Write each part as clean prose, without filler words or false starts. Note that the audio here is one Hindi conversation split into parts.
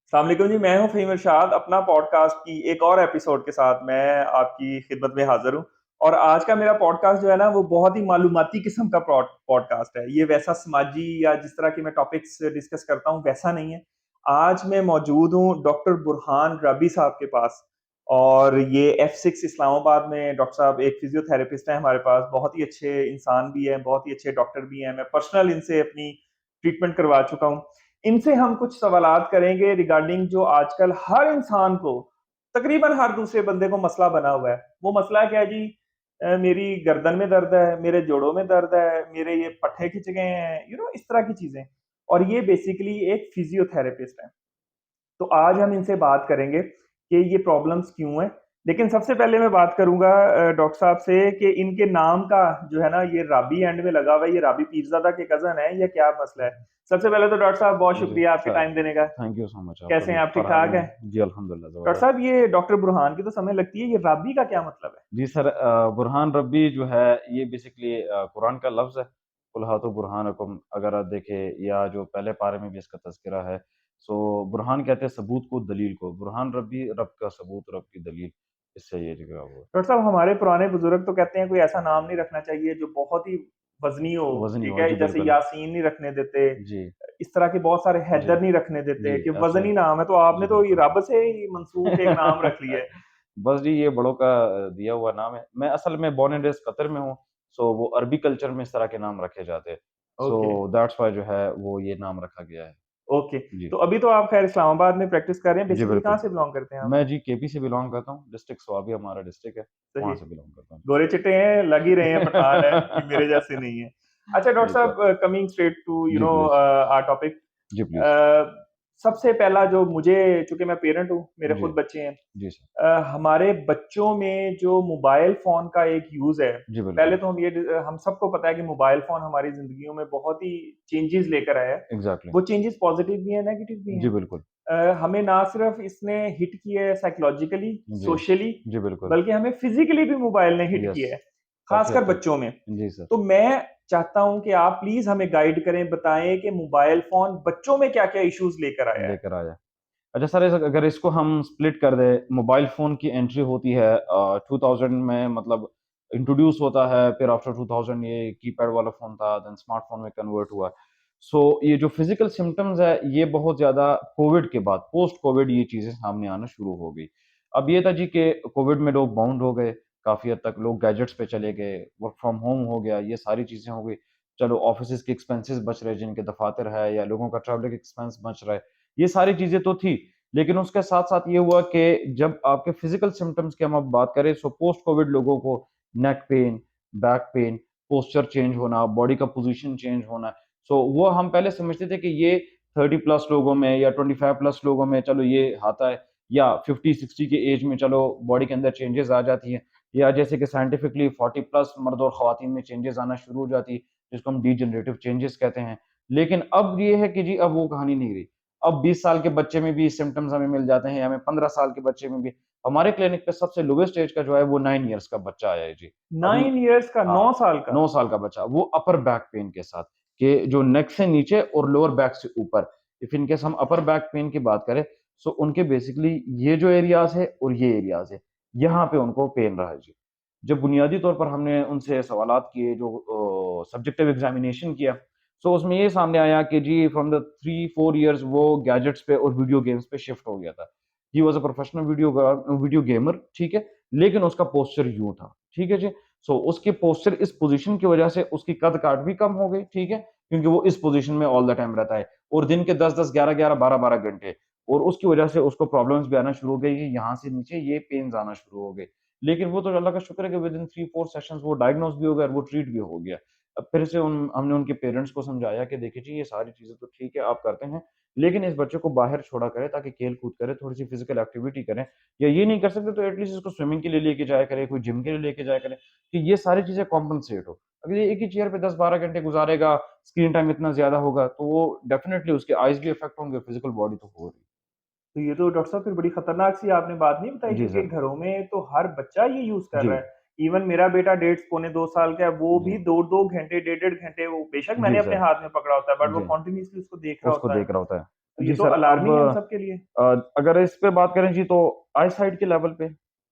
अस्सलाम वालेकुम जी, मैं हूं फ़हीम इरशाद। अपना पॉडकास्ट की एक और एपिसोड के साथ मैं आपकी खिदमत में हाज़िर हूं। और आज का मेरा पॉडकास्ट जो है ना, वो बहुत ही मालूमाती किस्म का पॉडकास्ट है। ये वैसा समाजी या जिस तरह के मैं टॉपिक्स डिस्कस करता हूं, वैसा नहीं है। आज मैं मौजूद हूं डॉक्टर बुरहान रबी साहब के पास। और ये F6 इस्लामाबाद में डॉक्टर साहब एक फिजियोथेरेपिस्ट हैं हमारे पास। बहुत ही अच्छे इंसान भी हैं, बहुत ही अच्छे डॉक्टर भी हैं। मैं पर्सनल इनसे अपनी ट्रीटमेंट करवा चुका हूं। इनसे हम कुछ सवालात करेंगे रिगार्डिंग जो आजकल हर इंसान को, तकरीबन हर दूसरे बंदे को मसला बना हुआ है। वो मसला क्या है जी? मेरी गर्दन में दर्द है, मेरे जोड़ों में दर्द है, मेरे ये पट्टे खिंच गए हैं, इस तरह की चीजें। और ये बेसिकली एक फिजियोथेरेपिस्ट है। तो आज हम इनसे बात करेंगे कि ये प्रॉब्लम्स क्यों हैं। लेकिन सबसे पहले मैं बात करूंगा डॉक्टर साहब से कि इनके नाम का जो है ना, ये राबी एंड में लगा हुआ है, ये राबी पीरजादा के कजन है या क्या मसला है? सबसे पहले तो डॉक्टर साहब बहुत जी, शुक्रिया आपके सर, टाइम देने का। थैंक यू सो मच आपका कैसे हैं भी आप, ठीक फॉर ठाक हैविंग है? मी। जी, अल्हम्दुलिल्लाह डॉक्टर ज़बरदस्त। साहब, ये डॉक्टर बुरहान की तो समय लगती है, ये राबी का क्या मतलब है? जी सर, बुरहान रब्बी जो है ये बेसिकली कुरान का लफ्ज़ है। कुल हातु बुरहानकुम, अगर आप देखें या जो पहले पारे में भी इसका तज़किरा है। सो बुरहान कहते हैं सबूत को, दलील को। बुरहान रब्बी रब का सबूत, रब की दलील, इससे ये जुड़ा हुआ है। डॉक्टर साहब, हमारे पुराने बुजुर्ग तो कहते हैं कोई ऐसा नाम नहीं रखना चाहिए जो बहुत ही वजनी हो। वज़नी ठीक हुआ, है, जी जैसे बिल्कुल। यासीन नहीं रखने देते, जी, इस तरह के बहुत सारे जी, हैदर नहीं रखने जी, देते कि वजनी एब्सोल्यूट। नाम है। तो जी, आपने तो ये बिल्कुल। रब से ही मंसूब एक नाम रख लिया है। बस जी, ये बड़ों का दिया हुआ नाम है। मैं असल में बोर्न एंड रेज़्ड कतर में हूँ, सो वो अरबी कल्चर में इस तरह के नाम रखे जाते हैं। So okay. दैट्स व्हाई जो है वो ये नाम रखा गया है। ओके, जी। तो अभी तो आप खैर इस्लामाबाद में प्रैक्टिस कर रहे हैं। जी, बेसिकली कहाँ बिल्कुल। से बिलोंग करते हैं आप? मैं जी केपी से बिलॉन्ग करता हूँ, डिस्ट्रिक्ट स्वाबी हमारा डिस्ट्रिक्ट है, सही। वहाँ से बिलॉन्ग करता हूँ। गोरे चिट्टे हैं, लग ही रहे हैं पठान है कि मेरे जैसे नहीं है। अच्छा डॉक्टर नहीं तो साहब, कमिंग स्ट्रेट टू जी, प्लीज़। Our topic. जी, प्लीज़। अ, सबसे पहला जो मुझे, चूँकि मैं पेरेंट हूँ, मेरे जी। खुद बच्चे हैं। जी, सर। हमारे बच्चों में जो मोबाइल फ़ोन का एक यूज़ है, जी, पहले बिल्कुल। तो हम सबको पता है कि मोबाइल फ़ोन हमारी ज़िंदगियों में बहुत ही चेंजेज़ लेकर आया है। इग्ज़ैक्टली। वो चेंजेज़ पॉज़िटिव भी हैं, नेगेटिव भी जी, हैं। बिल्कुल। हमें ना सिर्फ़ इसने हिट किया है साइकोलॉजिकली, जी। सोशली, जी, बिल्कुल। बल्कि हमें फ़िज़िकली भी मोबाइल ने हिट यस, किया है, काफ़ी हद ख़ासकर तक। बच्चों में। जी, सर। तो मैं चाहता हूँ कि आप प्लीज़ हमें गाइड करें, बताएँ कि मोबाइल फ़ोन बच्चों में क्या-क्या इश्यूज़ लेकर आया है? लेकर आया। अच्छा सर, अगर इसको हम स्प्लिट कर दें, मोबाइल फ़ोन की एंट्री होती है 2000 में, मतलब इंट्रोड्यूस होता है, फिर आफ्टर 2000 ये कीपैड वाला फ़ोन था, देन स्मार्टफ़ोन में कन्वर्ट हुआ। सो ये जो फ़िज़िकल सिम्पटम्स है, ये बहुत ज़्यादा कोविड के बाद, पोस्ट कोविड ये चीज़ें सामने आना शुरू हो गई। अब ये था जी कि कोविड में लोग बाउंड हो गए, काफ़ी हद तक लोग गैजेट्स पे चले गए, वर्क फ्रॉम होम हो गया, ये सारी चीज़ें हो गई। चलो ऑफ़िसेज़ के एक्सपेंसेस बच रहे, जिनके दफ़ातर है या लोगों का ट्रैवलिंग एक्सपेंस बच रहा है, ये सारी चीज़ें तो थी। लेकिन उसके साथ-साथ ये हुआ कि जब आपके फिज़िकल सिम्पटम्स की हम अब बात करें, सो पोस्ट कोविड लोगों को neck pain, back pain, posture change होना, बॉडी का पोज़ीशन चेंज होना, सो वो हम पहले समझते थे कि ये 30 प्लस लोगों में या 25 प्लस लोगों में चलो ये आता है, या 50-60 की एज में चलो बॉडी के अंदर चेंजेज़ आ जाती हैं, या जैसे कि साइंटिफिकली 40 प्लस मर्द और ख़वातीन में चेंजेज़ आना शुरू हो जाती है, जिसको हम डिजेनरेटिव चेंजेज़ कहते हैं। लेकिन अब ये है कि जी अब वो कहानी नहीं रही। अब 20 साल के बच्चे में भी सिम्पटम्स हमें मिल जाते हैं, हमें 15 साल के बच्चे में भी। हमारे क्लिनिक पे सबसे लोवेस्ट एज का जो है वो 9 इयर्स का बच्चा आया है जी। अभी 9 इयर्स का, हाँ, 9 साल का? 9 साल का बच्चा, वो अपर बैक पेन के साथ, कि जो नेक से नीचे और लोअर बैक से ऊपर। इफ इन केस हम अपर बैक पेन की बात करें, सो उनके बेसिकली ये जो एरियाज़ है और ये एरियाज़ है, यहाँ पे उनको पेन रहा है जी। जब बुनियादी तौर पर हमने उनसे सवालात किए, जो सब्जेक्टिव एग्ज़ामिनेशन किया, सो उसमें ये सामने आया कि जी फ्रॉम द 3-4 इयर्स वो गैजेट्स पे और वीडियो गेम्स पे शिफ्ट हो गया था। He was a professional video gamer, ठीक है? लेकिन उसका पोस्चर यूँ था, ठीक है जी? सो उसके पोस्चर इस पोज़ीशन की वजह से उसकी कद-काठ भी कम हो गई, ठीक है? क्योंकि वो इस पोज़ीशन में ऑल द टाइम रहता है और दिन के 10-10, 11-11, 12-12 घंटे, और उसकी वजह से उसको प्रॉब्लम्स भी आना शुरू हो गई कि यहाँ से नीचे ये पेन्स आना शुरू हो गए। लेकिन वो तो अल्लाह का शुक्र है कि विदिन 3-4 सेशंस वो डायग्नोस भी हो गया और वो ट्रीट भी हो गया। अब फिर से उन हमने उनके पेरेंट्स को समझाया कि देखिए जी, ये सारी चीज़ें तो ठीक है, आप करते हैं, लेकिन इस बच्चे को बाहर छोड़ा करें ताकि खेल-कूद करे, थोड़ी-सी फिज़िकल एक्टिविटी करें, या ये नहीं कर सकते तो एटलीस्ट इसको स्विमिंग के लिए लेके जाया करें, कोई जिम के लिए लेके जाया करें, कि ये सारी चीज़ें कॉम्पेंसेट हो। अगर ये एक ही चेयर पे 10-12 घंटे गुज़ारेगा, स्क्रीन टाइम इतना ज़्यादा होगा, तो वो डेफ़िनिटली उसके आइज़ भी अफ़ेक्ट होंगे, फिज़िकल बॉडी तो हो रही तो ये तो डॉक्टर साहब फिर बड़ी खतरनाक सी आपने बात नहीं बताई, है। जी, क्योंकि सर। घरों में तो हर बच्चा ये यूज़ कर जी। रहा है। इवन मेरा बेटा डेढ़ पौने 2 साल का है, वो जी। भी 2-2 घंटे, डेढ़-डेढ़ घंटे, वो बेशक मैंने जी, अपने सर। हाथ में पकड़ा होता है, बट वो जी, कंटीन्यूअसली उसको देख रहा उसको होता है। देख रहा होता है। तो ये जी तो सर, अब अलार्मिंग है हम सबके लिए। अगर इस पे बात करें जी तो आई साइड के लेवल पे,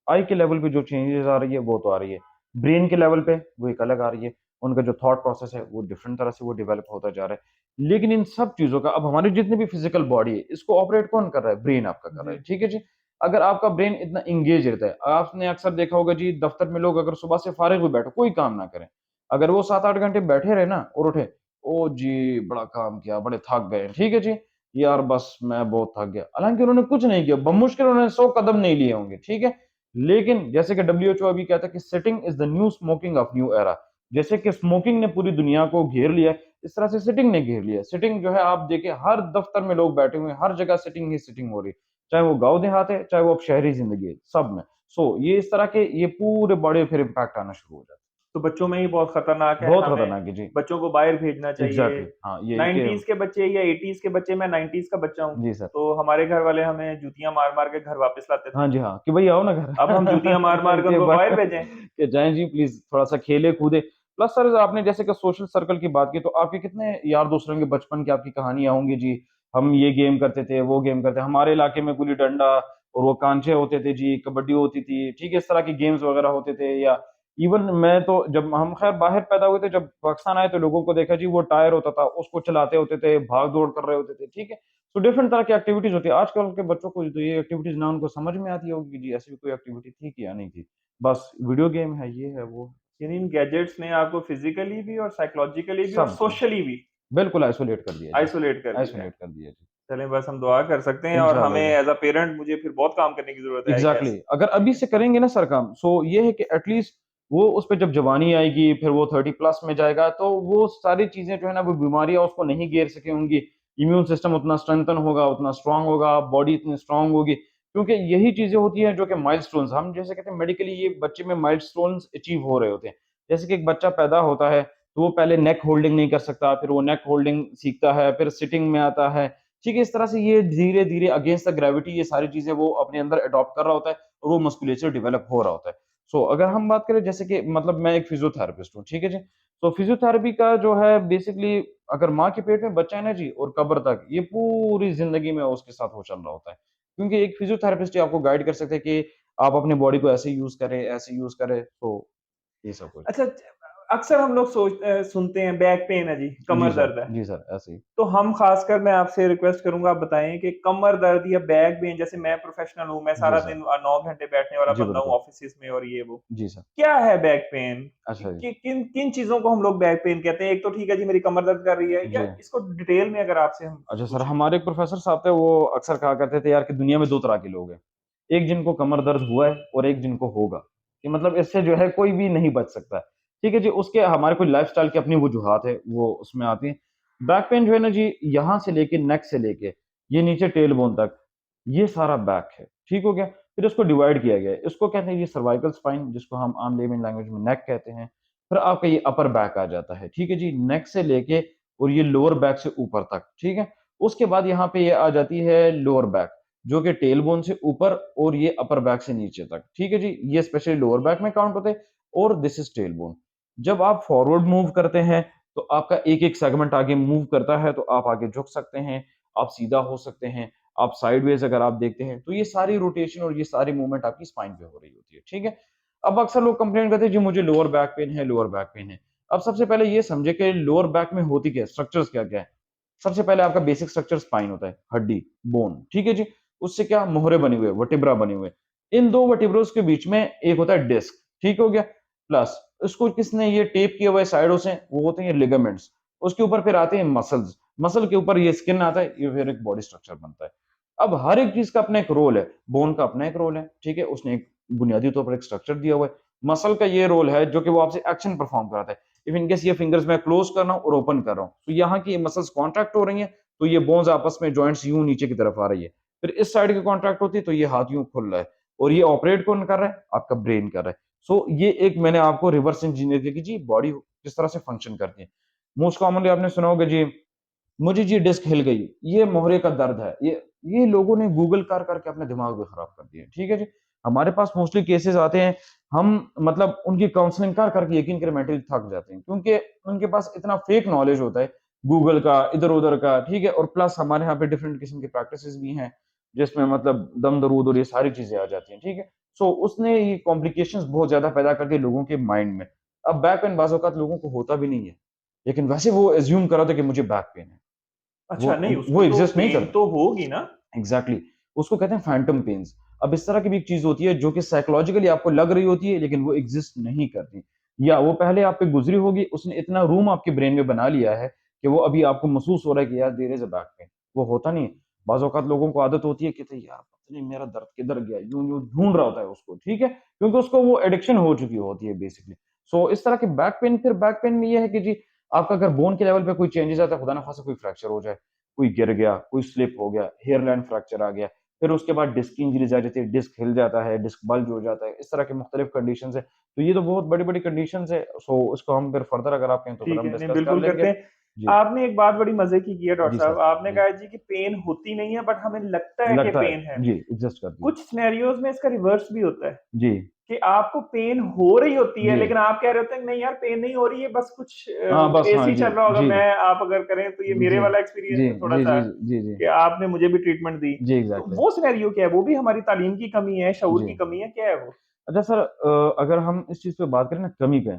आई के लेवल पे जो चेंजेस आ रही है वो तो आ रही है। ब्रेन के लेवल पे वो एक अलग आ रही है। उनका जो थॉट प्रोसेस है वो डिफरेंट तरह से वो डेवलप होता जा रहा है। लेकिन इन सब चीज़ों का अब हमारी जितनी भी फिजिकल बॉडी है इसको ऑपरेट कौन कर रहा है? ब्रेन आपका कर रहा है, जी, ठीक है जी। अगर आपका ब्रेन इतना एंगेज रहता है, आपने अक्सर देखा होगा जी दफ्तर में लोग अगर सुबह से फारिग हुए बैठे, कोई काम ना करें, अगर वो 7-8 घंटे बैठे रहे ना और उठे, "ओह जी! बड़ा काम किया, बड़े थक गए।" ठीक है जी। यार बस मैं बहुत थक गया। हालाँकि उन्होंने कुछ नहीं किया, बमुश्किल उन्होंने 100 कदम नहीं लिए होंगे, ठीक है? लेकिन जैसे कि डब्ल्यूएचओ अभी कहता है कि sitting is the new smoking of new era. जैसे कि स्मोकिंग ने पूरी दुनिया को घेर लिया है, इस तरह से सिटिंग ने घेर लिया है। सिटिंग जो है आप देखिए हर दफ्तर में लोग बैठे हुए हैं, हर जगह सिटिंग ही सिटिंग हो रही है। चाहे वो गाँव देहात है, चाहे वो अब शहरी ज़िंदगी है, सब में। सो ये इस तरह के ये पूरे बॉडी पे फिर इम्पैक्ट आना शुरू हो जाता तो बच्चों में ही बहुत खतरनाक है। है, बहुत हमें खतरनाक है, जी। बच्चों को बाहर भेजना चाहिए। एग्ज़ैक्टली हाँ, ये कि 90s के बच्चे या 80s के बच्चे, मैं 90s का बच्चा हूँ, जी सर। तो हमारे घर वाले हमें जूतियाँ मार-मार के घर वापस लाते थे। हाँ जी, हाँ, कि भई आओ ना घर अब हम जूतियाँ मार-मार के कि उनको ब बाहर भेजें। कि जाएँ जी प्लीज़ थोड़ा-सा खेले-कूदे। प्लस सर आपने जैसे कि सोशल सर्कल की बात की तो आपके कितने यार दोस्त होंगे बचपन की आपकी कहानियाँ होंगी जी, हम ये गेम करते थे, वो गेम करते हमारे इलाके में गुल्ली-डंडा और वो कांचे होते थे जी, कबड्डी होती थी, ठीक है? इस तरह के गेम्स वगैरह होते थे या इवन मैं तो जब हम खैर बाहर पैदा हुए थे, जब पाकिस्तान आए तो लोगों को देखा जी वो टायर होता था, उसको चलाते होते थे, भाग-दौड़ कर रहे होते थे, ठीक है? तो डिफरेंट तरह की एक्टिविटीज़ होती है। आजकल के बच्चों को तो ये एक्टिविटीज़ ना उनको समझ में आती होगी कि जी ऐसी भी कोई एक्टिविटी थी कि या नहीं थी। बस वीडियो गेम है, ये है, वो है, यानी इन गैजेट्स ने आपको फिज़िकली भी और साइकोलॉजिकली भी और सब चीज़। सोशली भी बिल्कुल आइसोलेट कर दिया जी। आइसोलेट कर दिया है। आइसोलेट कर दिया जी। चलें, बस हम दुआ कर सकते हैं, और इंशाअल्लाह हमें जी। एज़ अ पेरेंट मुझे फिर बहुत काम करने की ज़रूरत है, आई एग्ज़ैक्टली गेस। अगर अभी से करेंगे ना सर काम, सो ये है कि एटलीस्ट वो उस पे जब जवानी आएगी, फिर वो 30 प्लस में जाएगा, तो वो सारी चीज़ें जो है ना, वो बीमारियाँ उसको नहीं घेर सकेंगी। इम्यून सिस्टम उतना स्ट्रेंथन होगा, उतना स्ट्रॉन्ग होगा, बॉडी इतनी स्ट्रॉन्ग होगी। क्योंकि यही चीज़ें होती हैं जो कि माइलस्टोन्स हम जैसे कहते हैं मेडिकली ये बच्चे में माइलस्टोन्स अचीव हो रहे होते हैं। जैसे कि एक बच्चा पैदा होता है, तो वो पहले नेक होल्डिंग नहीं कर सकता, फिर वो नेक होल्डिंग सीखता है, फिर सिटिंग में आता है। ठीक है, इस तरह से ये धीरे-धीरे अगेंस्ट द ग्रेविटी ये सारी चीज़ें वो अपने अंदर अडॉप्ट कर रहा होता है और वो मस्कुलेचर डेवलप हो रहा होता है। सो अगर हम बात करें जैसे कि मतलब मैं एक फिजियोथेरेपिस्ट हूँ, ठीक है जी? तो फिजियोथेरेपी का जो है बेसिकली अगर माँ के पेट में बच्चा है ना जी और कब्र तक, ये पूरी ज़िंदगी में उसके साथ वो चल रहा होता है। क्योंकि एक फिजियोथेरेपिस्ट ही आपको गाइड कर सकता है कि आप अपनी बॉडी को ऐसे यूज़ करें, तो ये सब कुछ। अच्छा, अक्सर हम लोग सुनते हैं बैक पेन है जी, कमर दर्द है। जी सर, ऐसे ही। तो हम ख़ासकर, मैं आपसे रिक्वेस्ट करूँगा, आप बताएँ कि कमर दर्द या बैक पेन, जैसे मैं प्रोफ़ेशनल हूँ, मैं जी सारा सर। दिन 9 घंटे बैठने वाला जी, बंदा हूँ बिल्कुल। ऑफ़िसेज़ में और ये वो। जी सर। क्या है बैक पेन? अच्छा जी। किन किन चीज़ों को हम लोग बैक पेन कहते हैं? एक तो ठीक है जी, मेरी कमर दर्द कर रही है, या जी। इसको डिटेल में अगर आपसे हम अच्छा सर, पूछें? हमारे एक प्रोफ़ेसर साहब थे, वो अक्सर कहा करते थे यार कि दुनिया में 2 तरह के लोग हैं। एक जिनको कमर दर्द हुआ है और एक जिनको होगा। कि मतलब इससे जो है कोई भी नहीं बच सकता है। ठीक है जी, उसके हमारे कोई लाइफ़स्टाइल की अपनी वजूहात है, वो उसमें आती हैं। बैक पेन जो है ना जी, यहाँ से लेके नेक से लेके, ये नीचे टेल बोन तक, ये सारा बैक है। ठीक हो गया? फिर इसको डिवाइड किया गया है। इसको कहते हैं ये सर्वाइकल स्पाइन जिसको हम आम लेमन लैंग्वेज में नेक कहते हैं। फिर आपका ये अपर बैक आ जाता है। ठीक है जी? नेक से लेके और ये लोअर बैक से ऊपर तक। ठीक है? उसके बाद यहाँ पे ये आ जाती है लोअर बैक, जो कि टेल बोन से ऊपर और ये अपर बैक से नीचे तक, ठीक है जी? ये स्पेशली लोअर बैक में काउंट होते हैं और दिस इज़ टेल बोन। जब आप फॉरवर्ड मूव करते हैं, तो आपका एक-एक सेगमेंट आगे मूव करता है, तो आप आगे झुक सकते हैं, आप सीधा हो सकते हैं, आप साइडवेज़ अगर आप देखते हैं, तो ये सारी रोटेशन और ये सारी मूवमेंट आपकी स्पाइन पे हो रही होती है, ठीक है? अब अक्सर लोग कंप्लेंट करते हैं, जी मुझे लोअर बैक पेन है, लोअर बैक पेन है। अब सबसे पहले ये समझे कि लोअर बैक में होती क्या है, स्ट्रक्चर्स क्या-क्या है? सबसे पहले आपका बेसिक स्ट्रक्चर स्पाइन होता है, हड्डी, बोन, ठीक है जी? उससे क्या मोहरे बने हुए हैं, वर्टिब्रा बने हुए हैं। इन 2 वर्टिब्रोस के बीच में एक होता है डिस्क, ठीक हो गया? प्लस इसको किसने ये टेप किए हुए साइडों से, वो होते हैं लिगामेंट्स। उसके ऊपर फिर आते हैं मसल्स, मसल के ऊपर ये स्किन आता है, ये फिर एक बॉडी स्ट्रक्चर बनता है। अब हर एक चीज़ का अपना एक रोल है, बोन का अपना एक रोल है, ठीक है? उसने एक बुनियादी तौर पर एक स्ट्रक्चर दिया हुआ है। मसल का ये रोल है जो कि वो आपसे एक्शन परफॉर्म कराता है। इफ इन केस ये फिंगर्स मैं क्लोज कर रहा हूँ और ओपन कर रहा हूँ, तो यहाँ की मसल्स कॉन्ट्रैक्ट हो रही हैं, तो ये बोन्स आपस में जॉइंट्स यूँ नीचे की तरफ आ रही है। फिर इस साइड की कॉन्ट्रैक्ट होती है, तो ये हाथ यूँ खुल रहा है और ये ऑपरेट कौन कर रहा है? आपका ब्रेन कर रहा है। सो ये एक मैंने आपको रिवर्स इंजीनियर किया कि जी बॉडी किस तरह से फंक्शन करती है। मोस्ट कॉमनली आपने सुना होगा जी, मुझे जी डिस्क हिल गई, ये मोहरे का दर्द है। ये लोगों ने गूगल कर करके अपने दिमाग भी खराब कर दिए, ठीक है जी? हमारे पास मोस्टली केसेस आते हैं, हम मतलब उनकी काउंसलिंग कर करके यकीन करें मेंटली थक जाते हैं, क्योंकि उनके पास इतना फेक नॉलेज होता है गूगल का, इधर-उधर का, ठीक है? और प्लस हमारे यहाँ पे डिफरेंट किस्म की प्रैक्टिसेज़ भी हैं, जिसमें मतलब दम दरूद और ये सारी चीज़ें आ जाती हैं, ठीक है? सो उसने ये कॉम्प्लिकेशंस बहुत ज़्यादा पैदा कर दी लोगों के माइंड में। अब बैक पेन बाज़ औक़ात लोगों को होता भी नहीं है, लेकिन वैसे वो अज़्यूम कर रहे थे कि मुझे बैक पेन है। अच्छा, नहीं वो उसको तो एक्ज़िस्ट नहीं पेन करता। तो होगी ना? एग्ज़ैक्टली, उसको कहते हैं फैंटम पेन्स। अब इस तरह की भी एक चीज़ होती है जो कि साइकोलॉजिकली आपको लग रही होती है लेकिन वो एक्ज़िस्ट नहीं करती। या वो पहले आप पे गुज़री होगी, उसने इतना रूम आपके ब्रेन में बना लिया है कि वो अभी आपको महसूस हो रहा है कि यार there is a back pain. वो होता नहीं है। बाज़ औक़ात लोगों को आदत होती है कहते हैं यार पता नहीं मेरा दर्द किधर गया? यूँ-यूँ ढूँढ रहा होता है उसको, ठीक है? क्योंकि उसको वो एडिक्शन हो चुकी होती है बेसिकली। सो इस तरह के बैक पेन में ये है कि जी आपका अगर बोन के लेवल पे कोई चेंजेज़ आता है, खुदा ना ख़ास्ता कोई फ्रैक्चर हो जाए, कोई गिर गया, कोई स्लिप हो गया, हेयरलाइन फ्रैक्चर आ गया, फिर उसके बाद डिस्क की इंजरीज़ आ जाती है, डिस्क हिल जाता है, डिस्क बल्ज हो जाता है, इस तरह के मुख्तलिफ कंडीशंस हैं। तो ये तो बहुत बड़ी-बड़ी कंडीशंस है, सो इसको हम फिर फर्दर अगर आप कहें तो फिर ठीक हम है, नहीं डिस्कस कर बिल्कुल लेंगे। करते हैं। जी, आपने एक बात बड़ी मज़े की है डॉक्टर जी साहब, सर, आपने जी। कहा जी कि पेन होती नहीं है बट हमें लगता है कि लगता है पेन है। जी, एग्ज़िस्ट करती है। कुछ सिनेरियोज़ में इसका रिवर्स भी होता है, जी, कि आपको पेन हो रही होती है जी। लेकिन आप कह रहे होते हैं नहीं यार पेन नहीं हो रही है बस कुछ हाँ, बस हाँ, एसी जी, चल रहा होगा जी, मैं आप अगर करें तो ये मेरे जी, वाला जी, एक्सपीरियंस है जी, थोड़ा-सा जी, जी, जी। कि आपने मुझे भी ट्रीटमेंट दी। जी, तो एग्ज़ैक्टली। वो सिनेरियो क्या है? वो भी हमारी तालीम की कमी है, शऊर जी। की कमी है, क्या है वो? अच्छा सर अगर हम इस चीज़ पे बात करें ना कमी पे,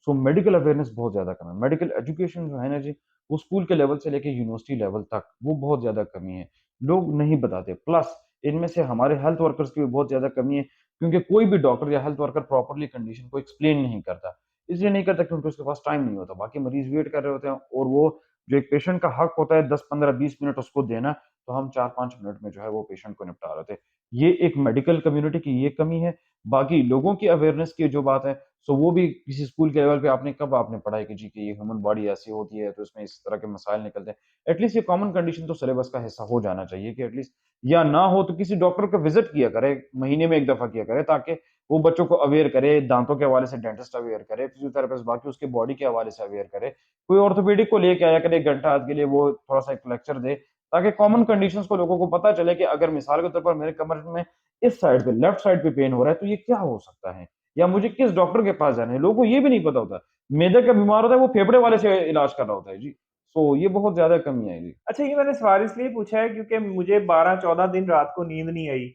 सो मेडिकल अवेयरनेस बहुत ज़्यादा कम है। मेडिकल एजुकेशन जो है ना जी, वो स्कूल के लेवल से लेके यूनिवर्सिटी लेवल तक, वो बहुत ज़्यादा कमी है। लोग नहीं बताते। प्लस इनमें से हमारे हेल्थ वर्कर्स की भी बहुत ज़्यादा कमी है, क्योंकि कोई भी डॉक्टर या हेल्थ वर्कर प्रॉपर्ली कंडीशन को एक्सप्लेन नहीं करता। इसलिए नहीं करता क्योंकि उसके पास टाइम नहीं होता। बाकी मरीज़ वेट कर रहे होते हैं और वो जो एक पेशेंट का हक होता है 10, 15, 20 मिनट उसको देना, तो हम 4-5 मिनट में जो है वो पेशेंट को निपटा रहे थे। ये एक मेडिकल कम्युनिटी की ये कमी है। बाकी लोगों की अवेयरनेस की जो बात है, सो वो भी किसी स्कूल के लेवल पे आपने पढ़ा है कि जी कि ये ह्यूमन बॉडी ऐसी होती है, तो इसमें इस तरह के मसाइल निकलते हैं। एटलीस्ट ये कॉमन कंडीशन तो सिलेबस का हिस्सा हो जाना चाहिए कि एटलीस्ट या ना हो तो किसी डॉक्टर को विज़िट किया करे, महीने में 1 दफ़ा किया करे ताकि वो बच्चों को अवेयर करे, दाँतों के हवाले से डेंटिस्ट अवेयर करे, फिजियोथेरेपिस्ट बाकी उसके बॉडी के हवाले से अवेयर करे। कोई ऑर्थोपेडिक को लेके आया करे 1 घंटा आध के लिए वो थोड़ा-सा एक लेक्चर दे, ताकि कॉमन कंडीशंस को लोगों को पता चले कि अगर मिसाल के तौर पर मेरे कमर में इस साइड पे, लेफ्ट साइड पे पेन हो रहा है, तो ये क्या हो सकता है? या मुझे किस डॉक्टर के पास जाना है? लोगों को ये भी नहीं पता होता। मैदे का बीमार होता है, वो फेफड़े वाले से इलाज कर रहा होता है। जी। सो ये बहुत ज़्यादा कमी है। जी। अच्छा ये मैंने सवाल इसलिए पूछा है क्योंकि मुझे 12-14 दिन रात को नींद नहीं आई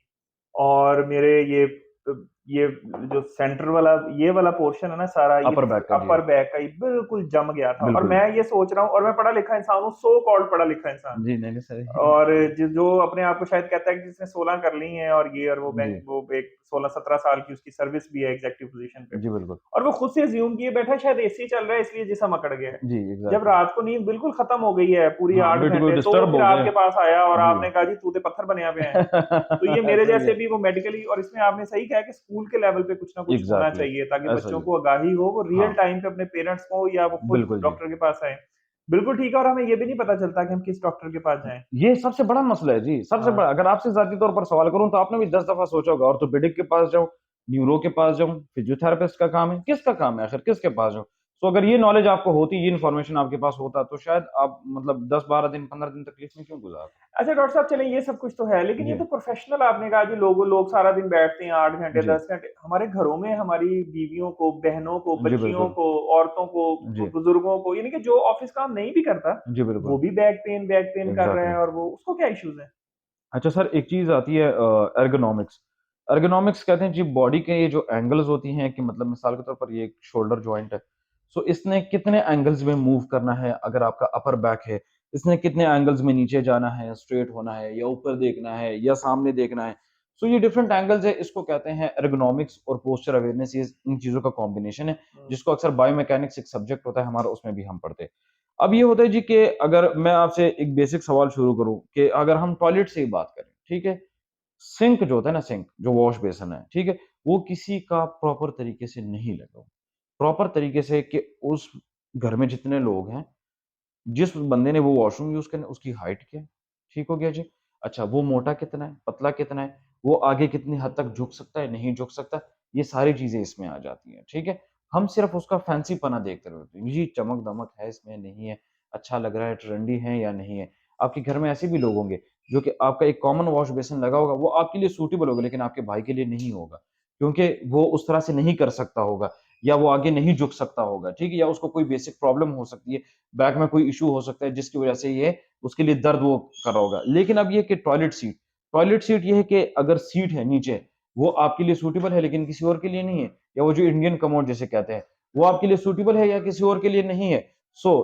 और मेरे अ, ये जो सेंटर वाला ये वाला पोर्शन है ना सारा ये अपर बैक का जी। अपर बैक का ये बिल्कुल जम गया था और बिल्कुल। मैं ये सोच रहा हूँ और मैं पढ़ा लिखा इंसान हूँ, सो कॉल्ड पढ़ा लिखा इंसान। जी, नहीं, नहीं सही। और जो अपने आप को शायद कहता है कि जिसने 16 कर ली हैं और ये और वो जी। बैंक वो एक 16-17 साल की उसकी सर्विस भी है एग्ज़ेक्टिव पोज़ीशन पे। जी, बिल्कुल। और वो खुद से अज़्यूम किए बैठा है शायद एसी चल रहा है इसलिए जिस्म अकड़ गया है। जी, जब एग्ज़ैक्टली। रात को नींद बिल्कुल खत्म हो गई है, पूरी हाँ, 8 बिल्कुल घंटे, तो वो डिस्टर्ब फिर हो गए। आपके पास आया और जी। आपने कहा जी तू तो पत्थर बनया पिया है। तो ये मेरे सही जैसे है। भी वो मेडिकली और इसमें आपने सही कहा कि स्कूल के लेवल पे कुछ ना कुछ होना एग्ज़ैक्टली। चाहिए ताकि ऐसा ही बच्चों है। को आगाही हो, वो रियल हाँ, टाइम पे अपने पेरेंट्स को या वो खुद बिल्कुल जी। डॉक्टर के पास आएँ। बिल्कुल ठीक है और हमें ये भी नहीं पता चलता कि हम किस डॉक्टर के पास जाएँ। ये सबसे बड़ा मसला है जी, सबसे हाँ। बड़ा अगर आपसे ज़ाती तौर पर सवाल करूँ तो आपने भी 10 दफ़ा सोचा होगा ऑर्थोपेडिक के पास जाऊँ, न्यूरो के पास जाऊँ, फिजियोथेरेपिस्ट का काम है, किसका काम है आखिर किसके पास जाऊँ? तो अगर ये नॉलेज आपको होती, ये इन्फॉर्मेशन आपके पास होता तो शायद आप मतलब 10-12 दिन, 15 दिन तकलीफ में क्यों गुज़ारते? अच्छा डॉक्टर साहब चलिए ये सब कुछ तो है, लेकिन ये जी, तो प्रोफ़ेशनल आपने कहा जी लोग लोग सारा दिन बैठते हैं 8 घंटे, जी, 10 घंटे। हमारे घरों में हमारी बीवियों को, बहनों को, जी बच्चियों बिल्कुल। को, औरतों को, जी, बुज़ुर्गों को यानी कि जो ऑफ़िस काम नहीं भी करता, जी वो बिल्कुल। भी बैक पेन कर रहे एग्ज़ैक्टली। हैं और वो उसको क्या इश्यूज़ हैं? अच्छा सर एक चीज़ आती है एर्गोनॉमिक्स। एर्गोनॉमिक्स कहते हैं जी बॉडी के ये जो एंगल्स होती हैं कि मतलब मिसाल के तौर पर ये एक शोल्डर जॉइंट है। सो इसने कितने एंगल्स में मूव करना है अगर आपका अपर बैक है, इसने कितने एंगल्स में नीचे जाना है, स्ट्रेट होना है या ऊपर देखना है या सामने देखना है। सो ये डिफरेंट एंगल्स है, इसको कहते हैं एर्गोनॉमिक्स और पोस्चर अवेयरनेस ये इन चीज़ों का कॉम्बिनेशन है, हुँ, जिसको अक्सर बायोमैकेनिक्स एक सब्जेक्ट होता है हमारा उसमें भी हम पढ़ते हैं। अब ये होता है जी कि अगर मैं आपसे एक बेसिक सवाल शुरू करूँ कि अगर हम टॉयलेट से ही बात करें, ठीक है? सिंक जो होता है ना सिंक, जो वॉश बेसिन है, ठीक है? वो किसी का प्रॉपर तरीके से नहीं लगा हुआ। प्रॉपर तरीके से कि उस घर में जितने लोग हैं, जिस बंदे ने वो वॉशरूम यूज़ करना है, उसकी हाइट क्या है? ठीक हो गया जी। अच्छा वो मोटा कितना है, पतला कितना है, वो आगे कितनी हद तक झुक सकता है, नहीं झुक सकता, ये सारी चीज़ें इसमें आ जाती हैं, ठीक है? हम सिर्फ़ उसका फैंसीपना देखते रहते हैं, जी चमक-दमक है इसमें, नहीं है, अच्छा लग रहा है, ट्रेंडी है या नहीं है। आपके घर में ऐसे भी लोग होंगे, जो कि आपका एक कॉमन वॉश बेसिन लगा होगा, वो आपके लिए सूटेबल होगा, लेकिन आपके भाई के लिए नहीं होगा, क्योंकि वो उस तरह से नहीं कर सकता होगा या वो आगे नहीं झुक सकता होगा, ठीक है? या उसको कोई बेसिक प्रॉब्लम हो सकती है, बैक में कोई इश्यू हो सकता है जिसकी वजह से ये उसके लिए दर्द वो कर रहा होगा। लेकिन अब ये कि टॉयलेट सीट ये है कि अगर सीट है नीचे, वो आपके लिए सूटेबल है लेकिन किसी और के लिए नहीं है, या वो जो इंडियन कमोड जिसे कहते हैं, वो आपके लिए सूटेबल है या किसी और के लिए नहीं है।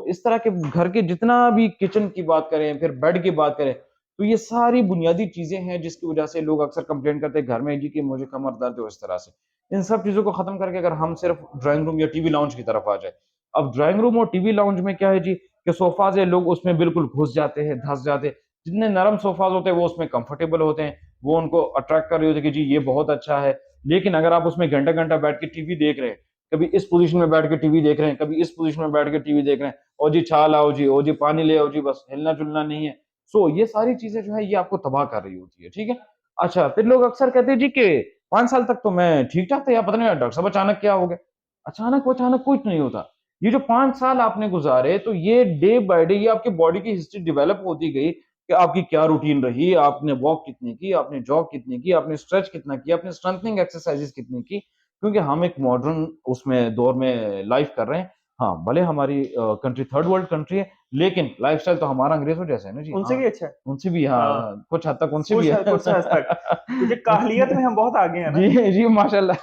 इस तरह के घर के जितना भी किचन की बात करें, फिर बेड की बात करें, तो ये सारी बुनियादी चीज़ें हैं जिसकी वजह से लोग अक्सर कंप्लेंट करते हैं घर में जी कि मुझे कमर दर्द हो इस तरह से। इन सब चीज़ों को खत्म करके अगर हम सिर्फ ड्राइंग रूम या टीवी लाउंज की तरफ आ जाए। अब ड्राइंग रूम और टीवी लाउंज में क्या है जी कि सोफ़ाज़ है, लोग उसमें बिल्कुल घुस जाते हैं, धँस जाते हैं। जितने नरम सोफ़ाज़ होते हैं वो उसमें कंफर्टेबल होते हैं, वो उनको अट्रैक्ट कर रही होती है कि जी ये बहुत अच्छा है। लेकिन अगर आप उसमें घंटा-घंटा बैठ के टीवी देख रहे हैं, कभी इस पोज़ीशन में बैठ के टीवी देख रहे हैं, कभी इस पोज़ीशन में बैठ के टीवी देख रहे हैं, "ओ जी छाल आओ जी, ओ जी पानी ले आओ जी, बस हिलना-जुलना नहीं है।" ये सारी चीज़ें जो है ये आपको तबाह कर रही होती है, ठीक है? अच्छा, फिर लोग अक्सर कहते हैं जी कि 5 साल तक तो मैं ठीक-ठाक था, या पता नहीं डॉक्टर साहब अचानक क्या हो गया? अचानक कुछ नहीं होता। ये जो 5 साल आपने गुज़ारे, तो ये डे बाय डे ये आपकी बॉडी की हिस्ट्री डेवलप होती गई कि आपकी क्या रूटीन रही, आपने वॉक कितनी की, आपने जॉग कितनी की, आपने स्ट्रेच कितना किया, आपने स्ट्रेंथनिंग एक्सरसाइज़ेज़ कितनी की। क्योंकि हम एक मॉडर्न उसमें दौर में लाइफ़ कर रहे हैं। हाँ, भले हमारी कंट्री थर्ड वर्ल्ड कंट्री है, लेकिन लाइफ़स्टाइल तो हमारा अंग्रेज़ों जैसा है ना जी। उनसे हाँ, भी अच्छा है। उनसे भी हाँ, हाँ, हाँ, कुछ हद तक उनसे भी है। कुछ हद तक। क्योंकि काहलियत में हम बहुत आगे हैं ना। जी, जी, माशाल्लाह।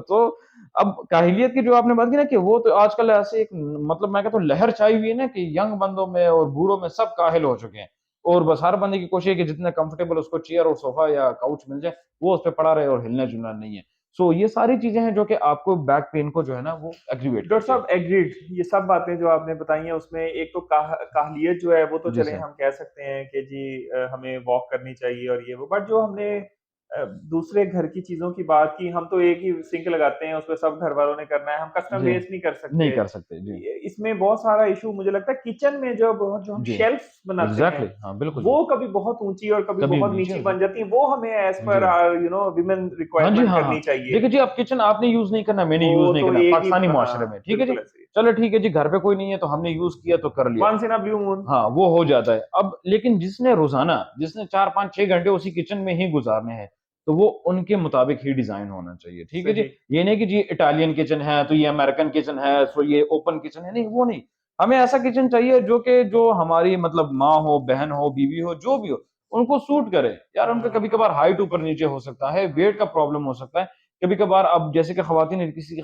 तो अब काहिलियत की जो आपने बात की ना कि वो तो आजकल ऐसे एक मतलब मैं कहता हूँ लहर छाई हुई है ना कि यंग बंदों में और बूढ़ों में सब काहिल हो चुके हैं। और बस हर बंदे की कोशिश है कि जितना कंफर्टेबल उसको चेयर और सोफ़ा या काउच मिल जाए, वो उस पे पड़ा रहे और हिलना-जुलना नहीं है। ये सारी चीज़ें हैं जो कि आपको बैक पेन को जो है ना वो एग्रीवेट डॉक्टर करती है। साहब एग्रीड, ये सब बातें जो आपने बताई हैं उसमें एक तो काहलियत जो है वो तो जी चलें सर। हम कह सकते हैं कि जी हमें वॉक करनी चाहिए और ये वो, बट जो हमने दूसरे घर की चीज़ों की बात की, हम तो एक ही सिंक लगाते हैं, उसपे सब घर वालों ने करना है, हम कस्टम जी, बेस नहीं कर नहीं सकते। कर सकते। जी, ये इसमें बहुत सारा इश्यू मुझे लगता है किचन में जब जो हम जी। शेल्फ्स बनाते हैं, एग्ज़ैक्टली हाँ, बिल्कुल जी। वो कभी बहुत ऊँची और कभी कभी बहुत नीचे नीची हो बन जाए। जाती हैं, वो हमें एज़ पर जी। वुमेन हाँ जी, रिक्वायरमेंट हाँ, करनी हाँ। चाहिए। देखिए जी, अब किचन आपने यूज़ नहीं करना, मैंने वो यूज़ नहीं तो करना, एक ही पाकिस्तानी मुआशरे हाँ, में, ठीक है जी? बिल्कुल ऐसे ही। चलो ठीक है जी, घर पे कोई नहीं है तो हमने यूज़ किया तो कर लिया। Once in a blue moon. हाँ, वो हो जाता है। अब लेकिन जिसने 4, 5, 6 घंटे उसी किचन में ही गुज़ारने हैं, तो वो उनके मुताबिक ही डिज़ाइन होना चाहिए, ठीक है जी? सही। ये नहीं कि जी इटालियन किचन है, तो ये अमेरिकन किचन है, ये ओपन किचन है, नहीं वो नहीं। हमें ऐसा किचन चाहिए जो हमारी मतलब माँ हो, बहन हो, बीवी हो, जो भी हो, उनको सूट करे। यार उनका हाँ, कभी-कभार हाइट ऊपर-नीचे हो सकता है, वेट का प्रॉब्लम हो सकता है। कभी-कभार अब जैसे कि ख़वातीन ने किसी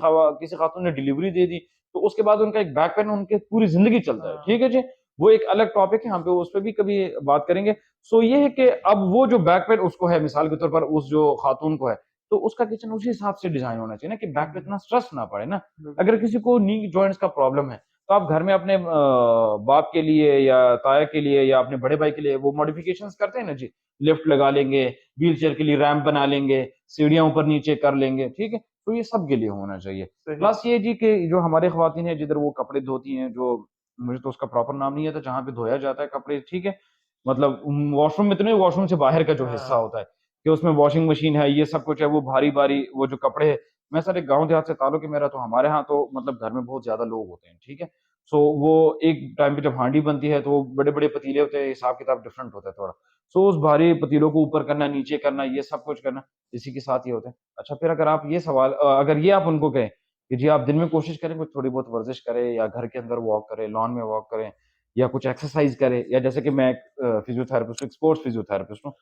ख़ातून ने डिलीवरी दे दी, तो उसके बाद उनका एक बैक पेन उनके पूरी ज़िंदगी चलता है, हाँ। ठीक है जी? वो एक अलग टॉपिक है, हम पे उस पे भी कभी बात करेंगे। ये है कि अब वो जो बैक पेन उसको है मिसाल के तौर पर उस जो खातून को है, तो उसका किचन उसी हिसाब से डिज़ाइन होना चाहिए ना कि हुँ, बैक पे हुँ। इतना स्ट्रेस ना पड़े ना। बिल्कुल। अगर किसी को नी जॉइंट्स का प्रॉब्लम है, तो आप घर में अपने बाप के लिए या ताया के लिए या अपने बड़े भाई के लिए वो मॉडिफ़िकेशंस करते हैं ना जी, लिफ्ट लगा लेंगे, व्हीलचेयर के लिए रैंप बना लेंगे, सीढ़ियाँ ऊपर-नीचे कर लेंगे, ठीक है? तो ये सबके लिए होना चाहिए। सही। प्लस ये जी कि जो हमारे ख़वातीन हैं जिधर वो कपड़े धोती हैं, जो मुझे तो उसका प्रॉपर नाम नहीं आता, जहाँ पे धोया जाता है कपड़े, ठीक है? मतलब वॉशरूम में तो नहीं, वॉशरूम से बाहर का जो हिस्सा हाँ। होता है, कि उसमें वॉशिंग मशीन है, ये सब कुछ है, वो भारी-भारी वो जो कपड़े मैं सर एक गाँव देहात से ताल्लुक है मेरा, तो हमारे यहाँ तो मतलब घर में बहुत ज़्यादा लोग होते हैं, ठीक है? वो एक टाइम पे जब हांडी बनती है, तो वो बड़े-बड़े पतीले होते हैं, हिसाब-किताब डिफरेंट होता है थोड़ा। उस भारी पतीलों को ऊपर करना, नीचे करना, ये सब कुछ करना, इसी के साथ ही होता है। अच्छा फिर अगर ये आप उनको कहें कि जी आप दिन में कोशिश करें कुछ थोड़ी बहुत वर्जिश करें या घर के अंदर वॉक करें, लॉन में वॉक करें या कुछ एक्सरसाइज़ करें या जैसे कि मैं एक फिज़ियोथेरेपिस्ट हूँ, एक स्पोर्ट्स फिज़ियोथेरेपिस्ट हूँ।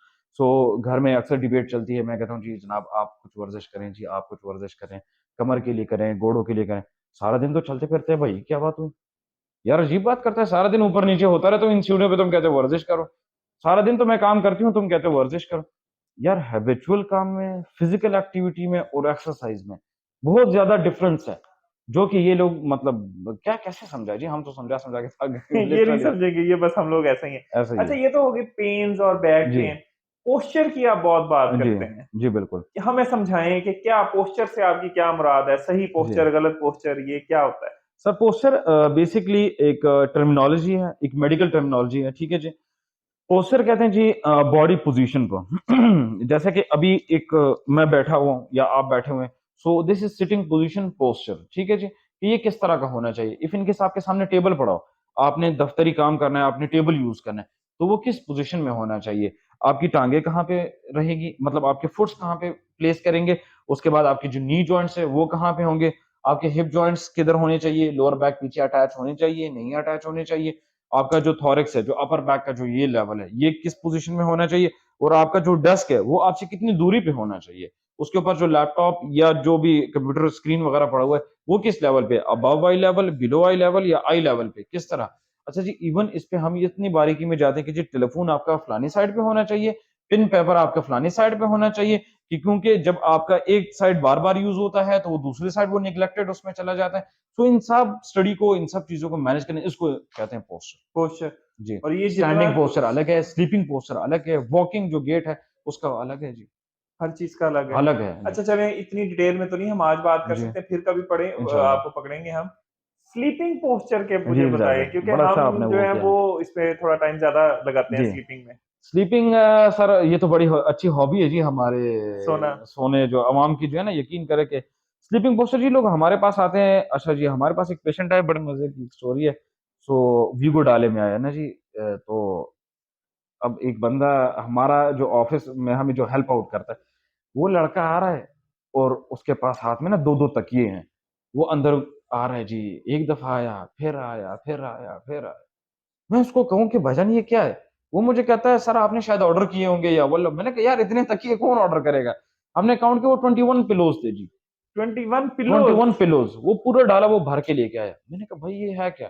घर में अक्सर डिबेट चलती है, मैं कहता हूँ, "जी जनाब आप कुछ वर्जिश करें, जी आप कुछ वर्जिश करें, कमर के लिए करें, घोड़ों के लिए करें।" सारा दिन तो चलते-फिरते हैं भई, क्या बात हुई? यार अजीब बात करता है, सारा दिन ऊपर-नीचे होता रहता हूँ इन सीढ़ियों पे, तुम कहते हो वर्जिश करो। सारा दिन तो मैं काम करती हूँ, तुम कहते हो वर्जिश करो। यार हैबिचुअल काम में, फिज़िकल एक्टिविटी में और एक्सरसाइज़ में बहुत ज़्यादा डिफरेंस है, जो कि ये लोग मतलब क्या कैसे समझाएँ जी, हम तो समझा-समझा के थक गए ये नहीं लिटरली समझेंगे, ये बस हम लोग ऐसे ही हैं। ऐसा ही अच्छा, है। ये तो हो गई पेन्स और बैक जी। पेन। पोस्चर की आप बहुत बात जी। करते हैं। जी, बिल्कुल। कि हमें समझाएँ कि क्या पोस्चर से आपकी क्या मुराद है? सही जी। पोस्चर, गलत पोस्चर ये क्या होता है? सर पोस्चर बेसिकली एक टर्मिनोलॉजी है, एक मेडिकल टर्मिनोलॉजी है, ठीक है जी? पोस्चर कहते हैं जी बॉडी पोजीशन को। जैसे कि अभी मैं बैठा हुआ हूँ या आप बैठे हुए हैं, so this is sitting position posture, ठीक है जी? कि ये किस तरह का होना चाहिए? इफ इन केस आपके सामने टेबल पड़ा हो, आपने दफ्तरी काम करना है, आपने टेबल यूज करना है, तो वो किस पोजीशन में होना चाहिए? आपकी टांगे कहाँ पे रहेगी, मतलब आपके फुट्स कहाँ पे प्लेस करेंगे? उसके बाद आपकी जो नी जॉइंट्स है वो कहाँ पे होंगे? आपके हिप जॉइंट्स किधर होने चाहिए, लोअर बैक पीछे अटैच होने चाहिए, नहीं अटैच होने चाहिए, आपका जो थोरैक्स है, जो अपर बैक का जो ये लेवल है, ये किस पोजीशन में होना चाहिए, और आपका जो डेस्क है वो आपसे कितनी दूरी पे होना चाहिए, उसके ऊपर जो लैपटॉप या जो भी कंप्यूटर स्क्रीन वगैरह पड़ा हुआ है वो किस लेवल पे, above I level, below I level या आई लेवल पे, किस तरह। अच्छा जी, इवन इस पे हम इतनी बारीकी में जाते हैं कि जी टेलीफोन आपका फलानी साइड पे होना चाहिए, पेन पेपर आपका फलानी साइड पे होना चाहिए, कि क्योंकि जब आपका एक साइड बार बार यूज होता है तो वो दूसरी साइड वो निगलेक्टेड उसमें चला जाता है। तो इन सब स्टडी को, इन सब चीजों को मैनेज करने, इसको कहते हैं पोस्चर। पोस्चर। जी। और ये जितना स्टैंडिंग पोस्चर अलग है, स्लीपिंग पोस्चर अलग है, वॉकिंग जो गेट है उसका अलग है जी। हर चीज का अलग है। अलग है जी। अच्छा चलें, इतनी डिटेल में तो नहीं हम आज बात कर जी, सकते, फिर कभी पढ़े इंशाल्लाह। आपको पकड़ेंगे हम। स्लीपिंग पोस्चर के जी, मुझे बताइए, एग्जैक्टली, क्योंकि बड़ा अच्छा हम आपने जो वो है किया वो है। इस पे थोड़ा टाइम ज्यादा लगाते हैं जी। स्लीपिंग में। स्लीपिंग सर ये तो बड़ी अच्छी हॉबी है जी हमारे सोना। सोने जो अवाम की जो है ना, यकीन करें कि स्लीपिंग पोस्चर जी लोग हमारे पास आते हैं। अच्छा जी, हमारे पास एक पेशेंट है, बड़े मजे की स्टोरी है। सो वीगो डाले में आया ना जी, तो अब एक बंदा हमारा जो ऑफिस में हमें जो हेल्प आउट करता है, वो लड़का आ रहा है और उसके पास हाथ में ना दो दो तकिए हैं। वो अंदर आ रहा है जी, एक दफा आया, फिर आया, फिर आया, फिर आया। मैं उसको कहूँ कि भाईजान ये क्या है? वो मुझे कहता है सर आपने शायद ऑर्डर किए होंगे या वो मैंने कहा यार इतने तकिए कौन ऑर्डर करेगा? हमने काउंट किया, वो 21 पिलोज थे जी। 21 पिलोज। 21 पिलोज वो पूरा डाला, वो भर के लेके आया। मैंने कहा भाई ये है क्या?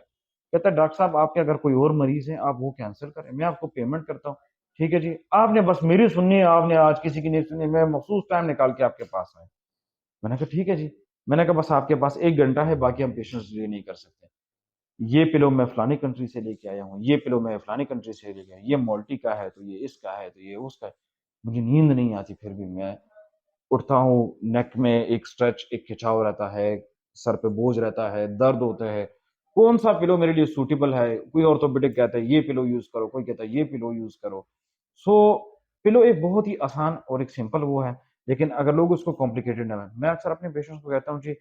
कहता है डॉक्टर साहब आपके अगर कोई और मरीज है आप वो कैंसिल करें, मैं आपको पेमेंट करता हूँ। ठीक है जी, आपने बस मेरी सुननी है, आपने आज किसी की नहीं सुनी, मैं मखसूस टाइम निकाल के आपके पास आया। मैंने कहा ठीक है जी। मैंने कहा बस आपके पास 1 घंटा है, बाकी हम पेशेंट्स डिले नहीं कर सकते। ये पिलो मैं फलानी कंट्री से लेके आया हूँ, ये पिलो मैं फलानी कंट्री से लेके आया, ये मोल्टी का है, तो ये इसका है, तो ये उसका है। मुझे नींद नहीं आती, फिर भी मैं उठता हूँ, नेक में एक स्ट्रेच, एक खिंचाव रहता है, सर पे बोझ रहता है, दर्द होता है। कौन सा पिलो मेरे लिए सूटेबल है? कोई ऑर्थोपेडिक कहता है ये पिलो यूज करो, कोई कहता है ये पिलो यूज करो। सो पिलो एक बहुत ही आसान और एक सिंपल वो है, लेकिन अगर लोग उसको कॉम्प्लिकेटेड ना बनाएं। मैं अक्सर अपने पेशेंट्स को कहता हूँ जी,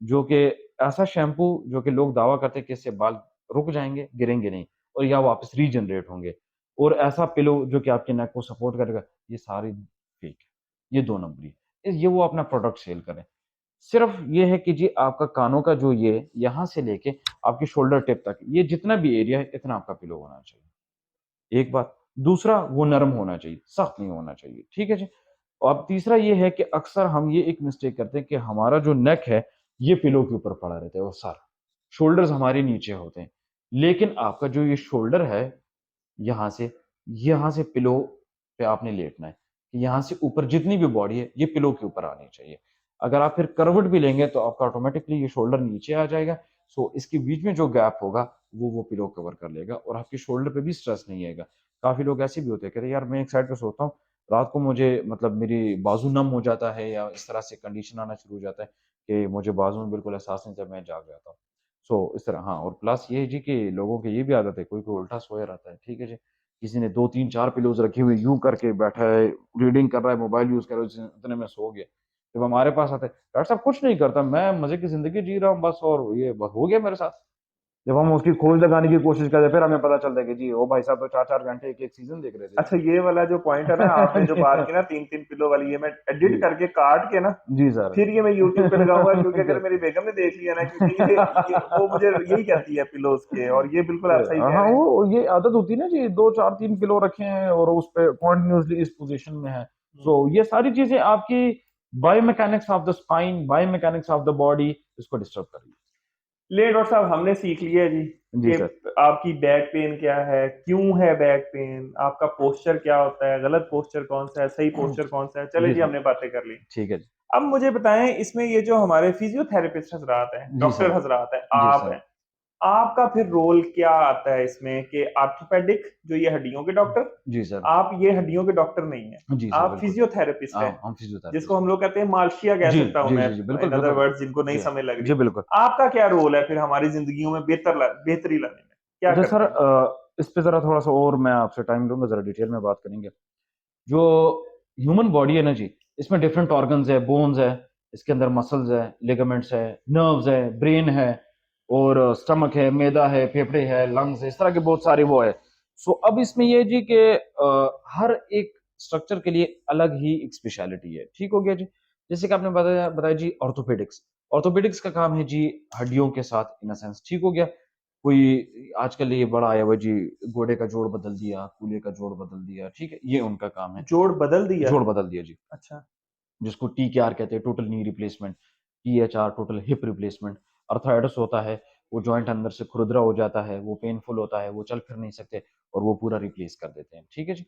जो कि ऐसा शैम्पू जो कि लोग दावा करते हैं कि इससे बाल रुक जाएंगे, गिरेंगे नहीं, और या वापस रीजनरेट होंगे, और ऐसा पिलो जो कि आपके नेक को सपोर्ट करेगा, ये सारी फेक है, ये 2 नंबरी है। ये वो अपना प्रोडक्ट सेल करें। सिर्फ ये है कि जी आपका कानों का जो ये यहाँ से लेके आपकी शोल्डर टिप तक ये जितना भी एरिया है, इतना आपका पिलो होना चाहिए। एक बात। दूसरा, वो नरम होना चाहिए, सख्त नहीं होना चाहिए। ठीक है जी। और अब तीसरा ये है कि अक्सर हम ये एक मिस्टेक करते हैं कि हमारा जो नेक है ये पिलो के ऊपर पड़ा रहता है, और सर शोल्डर्स हमारे नीचे होते हैं। लेकिन आपका जो ये शोल्डर है, यहाँ से पिलो पे आपने लेटना है। यहाँ से ऊपर जितनी भी बॉडी है ये पिलो के ऊपर आनी चाहिए। अगर आप फिर करवट भी लेंगे तो आपका ऑटोमेटिकली ये शोल्डर नीचे आ जाएगा। सो इसके बीच में जो गैप होगा वो पिलो कवर कर लेगा, और आपके शोल्डर पे भी स्ट्रेस नहीं आएगा। काफी लोग ऐसे भी होते हैं, कहते हैं यार मैं एक साइड पे सोता हूँ, रात को मुझे मतलब मेरी बाजू नम हो जाता है, या इस तरह से कंडीशन आना शुरू हो जाता है कि मुझे बाजू में बिल्कुल एहसास नहीं जब मैं जाग जाता हूँ। सो इस तरह। हाँ, और प्लस ये है जी कि लोगों की ये भी आदत है, कोई कोई उल्टा सोया रहता है। ठीक है जी। किसी ने 2 3 4 पिलोज रखी हुई यूं करके बैठा है, रीडिंग कर रहा है, मोबाइल यूज कर रहा है, इतने में सो गया। जब हमारे पास आते हैं, डॉक्टर साहब कुछ नहीं करता, मैं मजे की जिंदगी जी रहा हूँ बस, और ये बस हो गया मेरे साथ। जब हम उसकी खोज लगाने की कोशिश करते हैं, फिर हमें पता चलता है कि जी ओ भाई साहब तो 4 4 घंटे एक एक सीजन देख रहे थे अच्छा, ये वाला जो पॉइंट है ना आपने जो बात की जी। ना 3 3 पिलो वाली, ये मैं जी। एडिट करके काट के ना जी सर। फिर ये मैं यूट्यूब पे लगाऊंगा, क्योंकि जी। अगर मेरी बेगम ने देख लिया ना, क्योंकि ये वो मुझे यही कहती है पिलोज के, और ये बिल्कुल आप सही कह हाँ, रहे हैं। वो ये आदत होती है ना जी, 2 4 3 किलो रखे हैं और उस पे कॉन्टिन्यूसली इस पोजीशन में है। हम्म। सो ये सारी चीजें आपकी biomechanics of the spine, biomechanics of the body इसको डिस्टर्ब कर रही ले डॉक्टर साहब, हमने सीख लिया जी है। जी कि सर। आपकी बैक पेन क्या है, क्यों है बैक पेन, आपका पोस्चर क्या होता है, गलत पोस्चर कौन सा है, सही पोस्चर कौन सा है। चले जी जी, सर। हमने बातें कर ली। ठीक है जी। अब मुझे बताएं, इसमें ये जो हमारे फिजियोथेरेपिस्ट हजरात हैं, जी डॉक्टर सर। हजरात हैं, जी आप सर। हैं, आपका फिर रोल क्या आता है इसमें? कि ऑर्थोपेडिक जो ये हड्डियों के डॉक्टर, जी सर। आप ये हड्डियों के डॉक्टर नहीं हैं, जी सर, आप बिल्कुल। फिजियोथेरेपिस्ट हैं, हाँ, हम जिसको फिजियोथेरेपिस्ट हम हैं। लोग कहते हैं मालशिया कह जी, सकता हूं जी, मैं, जी, जी, बिल्कुल, इन अदर बिल्कुल। वर्ड्स जिनको नहीं जी, समझ लग रही। जी, बिल्कुल। आपका क्या रोल है फिर हमारी जिंदगियों में बेहतरी लाने में, क्या अच्छा सर, करते हैं? इस पे ज़रा थोड़ा-सा और मैं आपसे टाइम लूँगा, ज़रा डिटेल में बात करेंगे। जो ह्यूमन बॉडी है ना जी, इसमें डिफरेंट ऑर्गन्स है, बोन्स है, इसके अंदर मसल्स है, लिगामेंट्स है, नर्व्स है, ब्रेन है, और स्टमक है, मैदा है, फेफड़े है, लंग्स है, इस तरह के बहुत सारे वो है। सो अब इसमें ये है जी कि हर एक स्ट्रक्चर के लिए अलग ही एक स्पेशलिटी है। ठीक हो गया जी। जैसे कि आपने बताया बताया जी ऑर्थोपेडिक्स। ऑर्थोपेडिक्स का काम है जी हड्डियों के साथ इन अ सेंस ठीक हो गया। कोई आजकल ये बड़ा आया हुआ जी, घोड़े का जोड़ बदल दिया, कूल्हे का जोड़ बदल दिया, ठीक है? ये उनका काम है। जोड़ बदल दिया? जोड़ बदल दिया जी। अच्छा। जिसको टीकेआर कहते हैं, total knee replacement, THR total hip replacement. Arthritis होता है, वो जॉइंट अंदर से खुरदरा हो जाता है, वो पेनफुल होता है, वो चल फिर नहीं सकते और वो पूरा रिप्लेस कर देते हैं, ठीक है जी।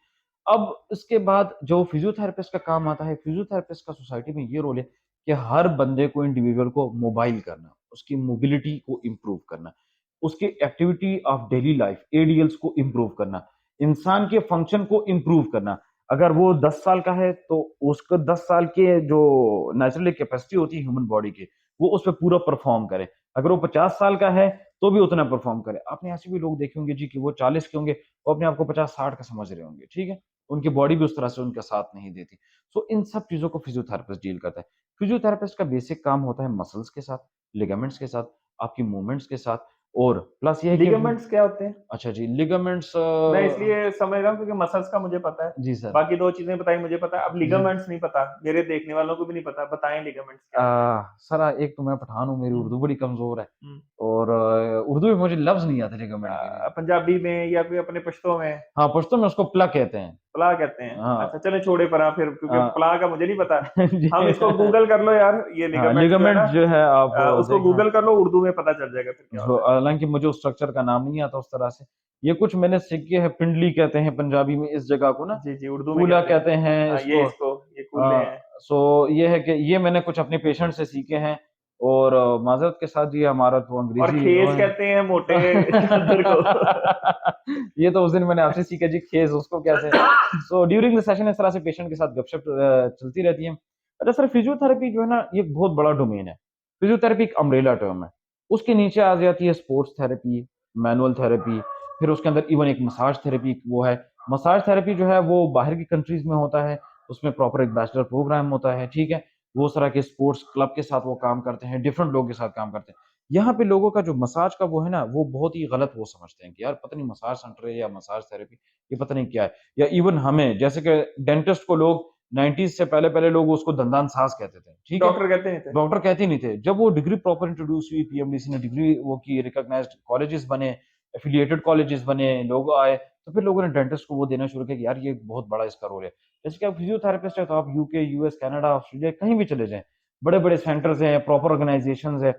अब इसके बाद जो फिजियोथेरेपिस्ट का काम आता है, फिजियोथेरेपिस्ट का सोसाइटी में ये रोल है कि हर बंदे को, इंडिविजुअल को मोबाइल करना, उसकी मोबिलिटी को इम्प्रूव करना, उसकी एक्टिविटी ऑफ डेली लाइफ एडीएल्स को इम्प्रूव करना, इंसान के फंक्शन को इम्प्रूव करना। अगर वो 10 साल का है तो उसको 10 साल के जो नेचुरली कैपेसिटी होती है ह्यूमन बॉडी की, वो उस पे पूरा परफॉर्म करे। अगर वो 50 साल का है तो भी उतना परफॉर्म करे। आपने ऐसे भी लोग देखे होंगे जी कि वो 40 के होंगे, वो अपने आप को 50-60 का समझ रहे होंगे, ठीक है? उनकी बॉडी भी उस तरह से उनका साथ नहीं देती। सो इन सब चीज़ों को फिजियोथेरेपिस्ट डील करता है। फिजियोथेरेपिस्ट का बेसिक काम होता है मसल्स के साथ, लिगामेंट्स के साथ, आपकी मूवमेंट्स के साथ और प्लस ये है कि लिगामेंट्स क्या होते हैं? अच्छा जी, लिगामेंट्स मैं इसलिए समझ रहा हूँ क्योंकि मसल्स का मुझे पता है। जी सर। बाकी 2 चीज़ें बताई मुझे पता है, अब जी। लिगामेंट्स नहीं पता। मेरे देखने वालों को भी नहीं पता। बताएँ लिगामेंट्स क्या होते हैं? सर एक तो मैं पठान हूँ, मेरी हुँ, उर्दू बड़ी कमज़ोर है हुँ। और उर्दू में मुझे लफ्ज़ नहीं आते लिगामेंट के जी। पंजाबी में या फिर अपने पश्तो में हाँ, पश्तो में उसको प्लग कहते हैं। पलाह कहते हैं। अच्छा हाँ, चलें छोड़े परा फिर क्योंकि अ, पलाह का मुझे नहीं पता। जी। हम इसको गूगल कर लो यार, ये हाँ, लिगामेंट्स जो है ना लिगामेंट जो है आप उसको देखें गूगल कर लो, उर्दू में पता चल जाएगा फिर क्या जो होता है। हालाँकि मुझे उस स्ट्रक्चर का नाम नहीं आता उस तरह से। ये कुछ मैंने सीखे हैं, पिंडली कहते हैं पंजाबी में इस जगह को ना, जी, जी, उर्दू में कूला कहते हैं। कहते हैं हाँ, ये इसको। इसको ये कूले हैं। सो ये है कि ये मैंने कुछ अपने पेशेंट से सीखे हैं और माज़रत के साथ जी हमारा तो और अंग्रेज़ी वो खेस है। कहते हैं मोटे चद्दर को। ये तो उस दिन मैंने आपसे सीखा जी खेस उसको कैसे। सो ड्यूरिंग द सेशन इस तरह से पेशेंट के साथ गपशप चलती रहती है। अच्छा सर फिजियोथेरेपी जो है ना ये एक बहुत बड़ा डोमेन है। फिजियोथेरेपी एक अम्ब्रेला टर्म है। उसके नीचे आ जाती है स्पोर्ट्स थेरेपी, मैनुअल थेरेपी, फिर उसके अंदर इवन एक मसाज थेरेपी वो है। मसाज थेरेपी जो है वो बाहर की कंट्रीज में होता है, उसमें प्रॉपर एक बैचलर प्रोग्राम होता है, ठीक है? वो उस तरह के स्पोर्ट्स क्लब के साथ वो काम करते हैं, डिफरेंट लोगों के साथ काम करते हैं। यहाँ पे लोगों का जो मसाज का वो है ना, वो बहुत ही गलत वो समझते हैं कि यार पता नहीं मसाज सेंटर है या मसाज थेरेपी, ये पता नहीं क्या है। या इवन हमें जैसे कि डेंटिस्ट को लोग 90s से पहले-पहले लोग उसको दंदान साज कहते थे, ठीक है? डॉक्टर कहते नहीं थे। डॉक्टर कहते ही नहीं थे। जब वो डिग्री प्रॉपर इंट्रोड्यूस हुई, पीएमडीसी ने डिग्री वो की, रिकॉग्नाइज्ड कॉलेजेस बने, एफिलिएटेड कॉलेजेस बने, लोग आए, तो फिर लोगों ने डेंटिस्ट को वो देना शुरू किया कि यार ये बहुत बड़ा इसका रोल है। जैसे कि आप फिजियोथेरेपिस्ट है तो आप यूके, यूएस, कनाडा, ऑस्ट्रेलिया कहीं भी चले जाएँ, बड़े-बड़े सेंटर्स हैं, प्रॉपर ऑर्गनाइजेशंस हैं।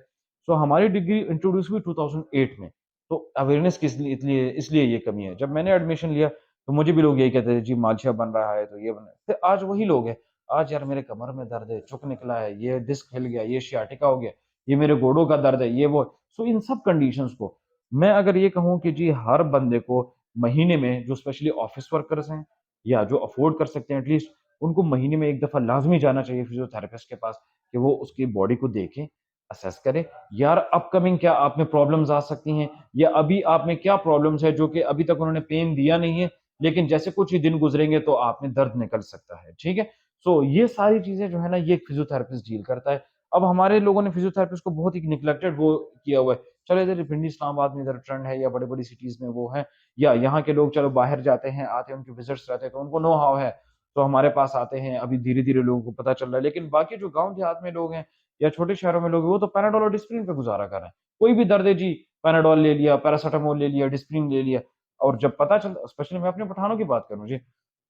सो हमारी डिग्री इंट्रोड्यूस हुई 2008 में, तो अवेयरनेस किस लिए इसलिए इसलिए ये कमी है। जब मैंने एडमिशन लिया, तो मुझे भी लोग यही कहते थे, जी मालशा बन रहा है, तो ये बन फिर आज वही लोग हैं, आज यार मेरे कमर में दर्द है, चुक निकला है, ये डिस्क हिल गया, ये सियाटिका हो गया, ये मेरे घोड़ों का दर्द है, ये वो। सो इन सब कंडीशंस को मैं अगर ये कहूँ कि जी हर बंदे को महीने में जो स्पेशली ऑफिस वर्कर्स हैं या जो अफोर्ड कर सकते हैं एटलीस्ट उनको महीने में 1 दफ़ा लाज़मी जाना चाहिए फिजियोथेरेपिस्ट के पास कि वो उसकी बॉडी को देखें, असेस करें। यार अपकमिंग क्या आप में प्रॉब्लम्स आ सकती हैं या अभी आप में क्या प्रॉब्लम्स है जो कि अभी तक उन्होंने पेन दिया नहीं है, लेकिन जैसे कुछ ही दिन गुज़रेंगे तो आप में दर्द निकल सकता है, ठीक है? सो ये सारी चीज़ें जो है ना ये एक फिजियोथेरेपिस्ट डील करता है। अब हमारे लोगों ने फिजियोथेरेपिस्ट को बहुत ही नेग्लेक्टेड वो किया हुआ है। चलो इधर पिंडी इस्लामाबाद में इधर ट्रेंड है या बड़ी-बड़ी सिटीज़ में वो है या यहाँ के लोग चलो बाहर जाते हैं, आते हैं, उनके विज़िट्स रहते हैं तो उनको नो हाउ है, तो हमारे पास आते हैं, अभी धीरे-धीरे लोगों को पता चल रहा है। लेकिन बाकी जो गाँव देहात में लोग हैं या छोटे शहरों में लोग हैं, वो तो पैनाडोल और डिस्प्रिन पे गुज़ारा कर रहे हैं। कोई भी दर्द है जी, पैनाडोल ले लिया, पैरासिटामोल ले लिया, डिस्प्रिन ले लिया और जब पता चलता स्पेशली मैं अपने पठानों की बात करूँ जी,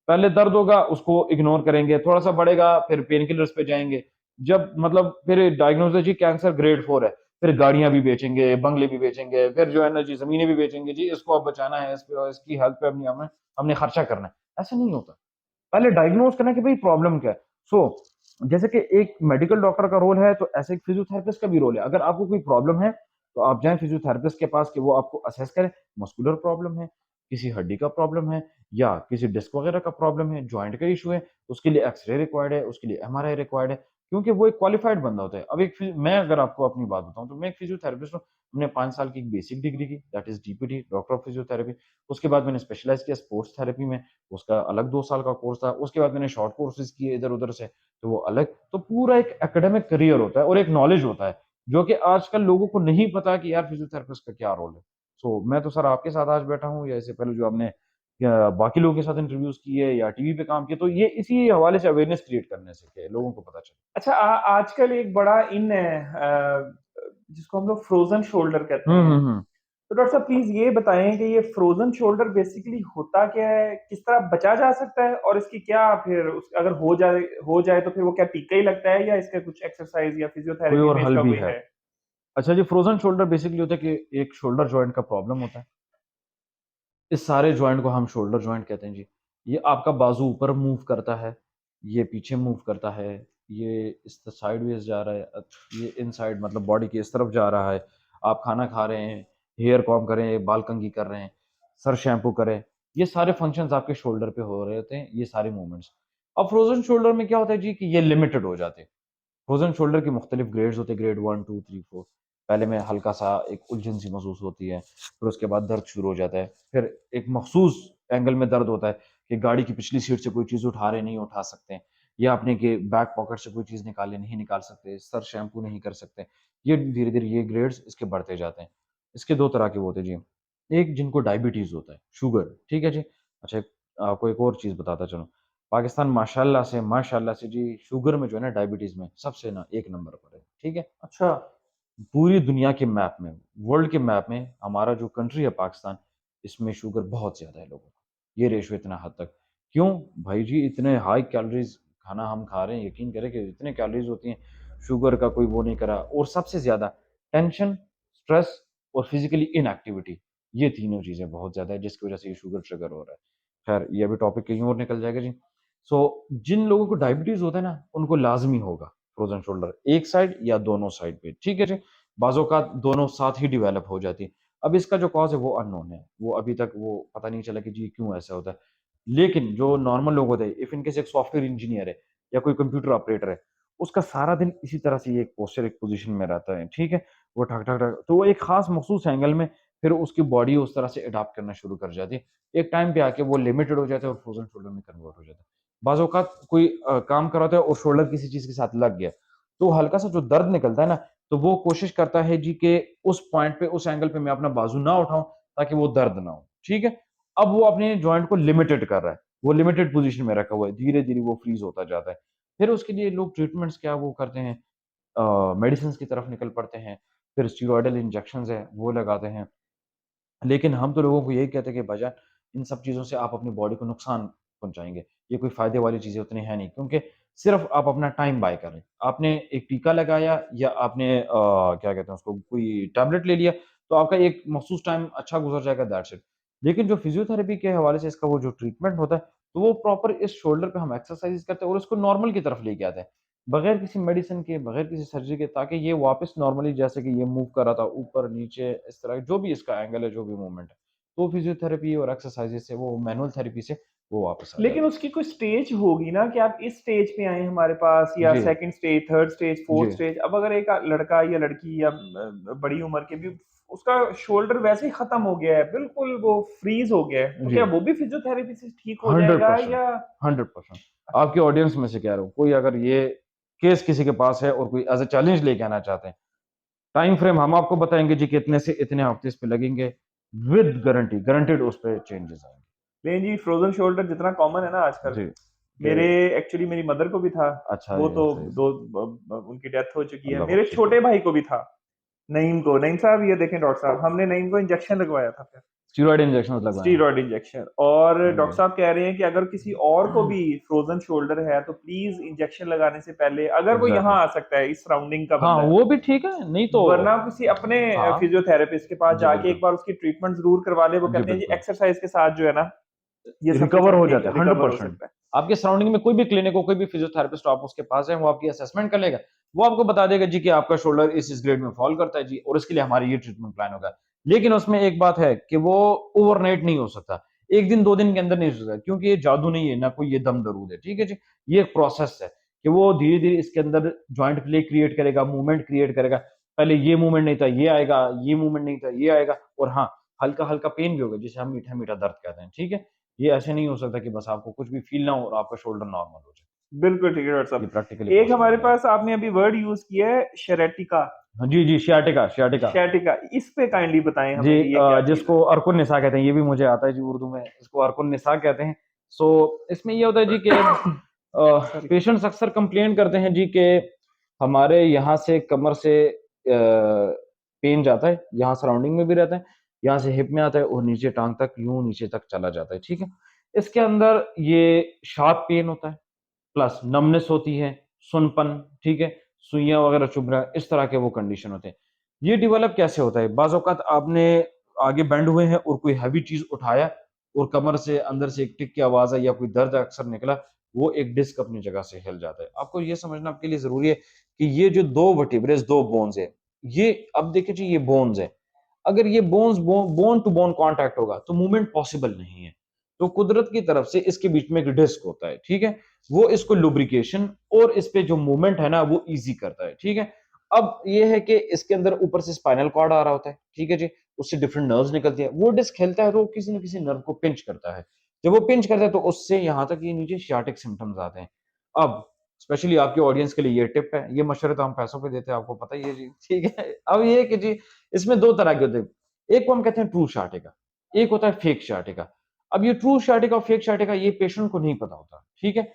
पहले दर्द होगा उसको इग्नोर करेंगे, थोड़ा-सा बढ़ेगा फिर पेन किलर्स पे जाएँगे। जब मतलब फिर डायग्नोज़ है जी कैंसर ग्रेड 4 है, फिर गाड़ियाँ भी बेचेंगे, बंगले भी बेचेंगे, फिर जो है ना जी ज़मीनें भी बेचेंगे, जी इसको अब बचाना है, इसकी हेल्थ पे अपनी हमें हमने खर्चा करना है। ऐसा नहीं होता। पहले डायग्नोज़ करना है कि भई प्रॉब्लम क्या है। सो जैसे कि एक मेडिकल डॉक्टर का रोल है, तो ऐसे एक फिजियोथेरेपिस्ट का भी रोल है। अगर आपको कोई प्रॉब्लम है, तो आप जाएँ फिजियोथेरेपिस्ट के पास कि वो आपको असेस करे, मस्कुलर प्रॉब्लम है, किसी हड्डी का प्रॉब्लम है या किसी डिस्क वगैरह का प्रॉब्लम है, जॉइंट का इश्यू है, उसके लिए एक्स-रे रिक्वायर्ड है, उसके लिए एमआरआई रिक्वायर्ड है, क्योंकि वो एक क्वालिफाइड बंदा होता है। अब एक मैं अगर आपको अपनी बात बताऊँ, तो मैं एक फिजियोथेरेपिस्ट हूँ। हमने 5 साल की एक बेसिक डिग्री की, that is DPT, doctor of physiotherapy. उसके बाद मैंने स्पेशलाइज़ किया स्पोर्ट्स थेरेपी में, उसका अलग 2 साल का कोर्स था। उसके बाद मैंने शॉर्ट कोर्सेज़ किए इधर-उधर से, तो वो अलग। तो पूरा एक एकेडमिक करियर होता है और एक नॉलेज होता है, जो कि आजकल लोगों को नहीं पता कि यार फिजियोथेरेपिस्ट का क्या रोल है। सो मैं तो सर आपके साथ आज बैठा हूँ या इससे पहले जो आपने बाकी लोगों के साथ इंटरव्यूज किए या टीवी पे काम किए, तो ये इसी हवाले से अवेयरनेस क्रिएट करने से कि लोगों को पता चले। अच्छा, आजकल एक बड़ा इन है जिसको हम लोग फ्रोजन शोल्डर कहते हैं। हम्म। तो डॉक्टर साहब प्लीज ये बताएं कि ये फ्रोजन शोल्डर बेसिकली होता क्या है, किस तरह बचा जा सकता है, और इसकी क्या फिर अगर हो जाए तो फिर वो क्या टीका ही लगता है, या इसका कुछ एक्सरसाइज या कोई फिजियोथेरेपी और में हल इसका भी कोई है? है? अच्छा जी, फ्रोजन शोल्डर बेसिकली होता है कि एक शोल्डर जॉइंट का प्रॉब्लम होता है। इस सारे जॉइंट को हम शोल्डर जॉइंट कहते हैं जी। ये आपका बाजू ऊपर मूव करता है, ये पीछे मूव करता है, ये इस साइडवेज जा रहा है, ये इनसाइड मतलब बॉडी के इस तरफ जा रहा है। आप खाना खा रहे हैं, हेयर कॉम्ब कर रहे हैं, बाल कंघी कर रहे हैं, सर शैम्पू करें, ये सारे फंक्शंस आपके शोल्डर पे हो रहे होते हैं, ये सारे मूवमेंट्स। अब फ्रोजन शोल्डर में क्या होता है जी कि ये लिमिटेड हो जाते हैं। फ्रोजन शोल्डर के मुख्तलिफ ग्रेड्स होते हैं, ग्रेड 1, 2, 3, 4। पहले में हल्का-सा एक उलझन सी महसूस होती है, फिर उसके बाद दर्द शुरू हो जाता है। फिर एक मखसूस एंगल में दर्द होता है कि गाड़ी की पिछली सीट से कोई चीज़ उठा रहे, नहीं उठा सकते, या अपने के बैक पॉकेट से कोई चीज़ निकाले, नहीं निकाल सकते, सर शैम्पू नहीं कर सकते। ये धीरे-धीरे ये ग्रेड्स इसके बढ़ते जाते हैं। इसके 2 तरह के वो होते हैं जी। एक जिनको डायबिटीज़ होता है, शुगर, ठीक है जी? अच्छा, आपको एक और चीज़ बताता चलूँ। पाकिस्तान माशाल्लाह से जी शुगर में जो है ना, डायबिटीज़ में सबसे ना 1 नंबर पर है, ठीक है? अच्छा। पूरी दुनिया के मैप में, वर्ल्ड के मैप में हमारा जो कंट्री है पाकिस्तान, इसमें शुगर बहुत ज़्यादा है लोगों को। ये रेशियो इतना हद तक। क्यों? भाई जी इतने हाई कैलोरीज़ खाना हम खा रहे हैं, यकीन करें कि इतने कैलोरीज़ होती हैं, शुगर का कोई वो नहीं करा, और सबसे ज़्यादा टेंशन, स्ट्रेस और फिज़िकली इनएक्टिविटी, ये तीनों चीज़ें बहुत ज़्यादा है जिसकी वज़ह से ये शुगर ट्रिगर हो रहा है। ख़ैर ये अभी टॉपिक कहीं और निकल जाएगा जी। सो जिन लोगों को डायबिटीज़ होता है ना, उनको लाज़मी होगा फ्रोज़न शोल्डर, एक साइड या दोनों साइड पे, ठीक है जी? बाज़ औक़ात दोनों साथ ही डेवलप हो जाती है। अब इसका जो कॉज़ है वो अननोन है, वो अभी तक वो पता नहीं चला कि जी क्यों ऐसा होता है। लेकिन जो नॉर्मल लोग होते हैं, इफ इन केस एक सॉफ्टवेयर इंजीनियर है या कोई कंप्यूटर ऑपरेटर है, उसका सारा दिन इसी तरह से ये एक पोस्चर, एक पोज़ीशन में रहता है, ठीक है? वो ठक, ठक, ठक, तो वो एक ख़ास मख़सूस एंगल में फिर उसकी बॉडी उस तरह से अडॉप्ट करना शुरू कर जाती है। एक टाइम पे आके वो लिमिटेड हो जाता है और फ्रोज़न शोल्डर में कन्वर्ट हो जाता है। बाज़ औक़ात कोई काम कर रहा होता है और शोल्डर किसी चीज़ के साथ लग गया, तो हल्का-सा जो दर्द निकलता है ना, तो वो कोशिश करता है जी कि उस पॉइंट पे, उस एंगल पे मैं अपना बाजू ना उठाऊँ ताकि वो दर्द ना हो, ठीक है? अब वो अपने जॉइंट को लिमिटेड कर रहा है, वो लिमिटेड पोज़ीशन में रखा हुआ है, धीरे-धीरे वो फ्रीज़ होता जाता है। फिर उसके लिए लोग ट्रीटमेंट्स क्या वो करते हैं, मेडिसिन्स की तरफ निकल पड़ते हैं, फिर स्टेरॉयडल इंजेक्शंस हैं, वो लगाते हैं। लेकिन हम तो लोगों को यही कहते हैं कि भाईजान, इन सब चीज़ों से आप अपनी बॉडी को नुकसान पहुँचाएँगे। ये कोई फ़ायदे वाली चीज़ें उतनी है नहीं, क्योंकि सिर्फ़ आप अपना टाइम बाय कर रहे हैं। आपने एक टीका लगाया या आपने क्या कहते हैं उसको, कोई टैबलेट ले लिया, तो आपका एक मख़सूस टाइम अच्छा गुज़र जाएगा, दैट्स इट। लेकिन जो फ़िज़ियोथेरेपी के हवाले से इसका वो जो ट्रीटमेंट होता है, तो वो प्रॉपर इस शोल्डर पे हम एक्सरसाइज़ करते हैं और उसको नॉर्मल की तरफ लेके आते हैं। बगैर किसी मेडिसिन के, बगैर किसी सर्जरी के, ताकि ये वापस नॉर्मली जैसे कि ये मूव कर रहा था ऊपर, नीचे, इस तरह जो भी इसका एंगल है, जो भी मूवमेंट है, तो फिजियोथेरेपी और एक्सरसाइज़ से, वो मैनुअल थेरेपी से वो वापस आ लेकिन जाता है। उसकी कोई स्टेज होगी ना कि आप इस स्टेज पे आए हमारे पास, या जी, सेकंड स्टेज, थर्ड स्टेज, जी, फोर्थ स्टेज। अब अगर एक लड़का या लड़की या बड़ी उम्र के भी उसका शोल्डर वैसे ही खत्म हो गया है, बिल्कुल वो फ्रीज हो गया है, तो जी। क्या वो भी फिजियोथेरेपी से ठीक हो जाएगा 100%, या? 100%। आपके ऑडियंस में से कह रहा हूँ, कोई अगर ये केस किसी के पास है और कोई एज़ अ चैलेंज लेके आना चाहते हैं, टाइम फ्रेम हम आपको बताएँगे जी कि इतने से इतने हफ़्ते इस पे लगेंगे, विद गारंटी, गारंटीड उस पे चेंजेज़ आएँगे। नहीं जी, फ्रोजन शोल्डर जितना कॉमन है ना आजकल, जी, कि मेरे एक्चुअली मेरी मदर को भी था। अच्छा वो जी, तो सही, दो सही। उनकी डेथ हो चुकी है। अल्लाह मेरे बख्शिश करे। छोटे भाई को भी था, नईम को। नईम साहब ये देखें डॉक्टर साहब, हमने नईम को इंजेक्शन लगवाया था फिर, स्टेरॉइड इंजेक्शंस लगवाए हैं। Steroid injection. और जी। डॉक्टर साहब कह रहे हैं कि अगर किसी और को भी फ्रोजन शोल्डर है तो प्लीज इंजेक्शन लगाने से पहले, अगर वो यहाँ एग्ज़ैक्टली। आ सकता है, इस सराउंडिंग का हाँ, बंदा है, वो भी ठीक है, नहीं तो वरना किसी अपने हाँ। फिजियोथेरेपिस्ट के पास जी, जाके एक बिल्कुल। बार उसकी ट्रीटमेंट जरूर करवा ले। वो जी, कहते हैं जी बिल्कुल। एक्सरसाइज के साथ जो है ना, ये सब कुछ रिकवर अब हो ठीक जाते हैं रिकवर हो 100%। सकता है। आपके सराउंडिंग में कोई भी क्लिनिक हो, कोई भी फिजियोथेरेपिस्ट आप उसके पास जाएँ, वो आपकी असेसमेंट कर लेगा। वो आपको बता देगा जी कि आपका शोल्डर इस ग्रेड में फॉल करता है जी, और इसके लिए हमारी ये ट्रीटमेंट प्लान होगा। लेकिन उसमें एक बात है कि वो ओवरनाइट नहीं हो सकता। 1 दिन, 2 दिन के अंदर नहीं हो सकता, क्योंकि ये जादू नहीं है, ना कोई ये दम-दरूद है, ठीक है जी? ये एक प्रोसेस है कि वो धीरे-धीरे इसके अंदर जॉइंट प्ले क्रिएट करेगा, मूवमेंट क्रिएट करेगा। पहले ये मूवमेंट नहीं था, ये आएगा, ये मूवमेंट नहीं था, ये आएगा, और हाँ, हल्का-हल्का पेन भी होगा, जिसे हम मीठा-मीठा दर्द कहते हैं, ठीक है? ये ऐसे नहीं हो सकता कि बस आपको कुछ भी फ़ील ना हो और आपका शोल्डर नॉर्मल हो जाए। बिल्कुल ठीक है डॉक्टर ये साहब। प्रैक्टिकली एक पॉसिबल हमारे नहीं है। पास आपने अभी वर्ड यूज किया है, शेरेटिका। जी जी, सियाटिका सियाटिका। sciatica, इस पे काइंडली बताएं जी, हमें कि ये क्या चीज है। जिसको अरकुन निसा कहते हैं, ये भी मुझे आता है जी उर्दू में, इसको अरकुन निसा कहते हैं। सो इसमें ये होता है जी कि सॉरी। पेशेंट्स अक्सर कंप्लेन करते हैं जी कि हमारे यहाँ से कमर से पेन जाता है, यहाँ सराउंडिंग में भी रहता है, यहाँ से हिप में आता है और नीचे टांग तक, यूं नीचे तक चला जाता है, ठीक है। इसके अंदर ये शार्प पेन होता है, प्लस नमनेस होती है, सुनपन, ठीक है, सुइयां वगैरह चुभना, इस तरह के वो कंडीशन होते हैं। ये डेवलप कैसे होता है? बाज़ औक़ात आपने आगे बेंड हुए हैं और कोई हैवी चीज़ उठाया और कमर से अंदर से एक टिक की आवाज़ आई या कोई दर्द अक्सर निकला, वो एक डिस्क अपनी जगह से हिल जाता है। आपको ये समझना आपके लिए ज़रूरी है कि ये जो 2 वर्टिब्रेस, 2 बोन्स हैं, ये अब देखिए जी ये बोन्स हैं। अगर ये bones bone to bone contact होगा, तो मूवमेंट पॉसिबल नहीं है। तो कुदरत की तरफ से इसके बीच में एक डिस्क होता है, ठीक है? वो इसको लुब्रिकेशन और इस पे जो मूवमेंट है ना वो ईज़ी करता है, ठीक है? अब ये है कि इसके अंदर ऊपर से स्पाइनल कॉर्ड आ रहा होता है, ठीक है जी? उससे डिफरेंट नर्व्स निकलती हैं। वो डिस्क हिलता है तो वो किसी न किसी नर्व को पिंच करता है। जब वो पिंच करता है तो उससे यहाँ तक ये नीचे सियाटिक सिम्पटम्स आते हैं। अब स्पेशली आपकी ऑडियंस के लिए ये टिप है, ये मशवरे तो हम पैसों पे देते हैं, आपको पता ही है जी, ठीक है? अब ये है कि जी इसमें 2 तरह के होते हैं। एक को हम कहते हैं ट्रू sciatica, एक होता है फेक sciatica। अब ये ट्रू sciatica और फेक sciatica ये पेशेंट को नहीं पता होता, ठीक है?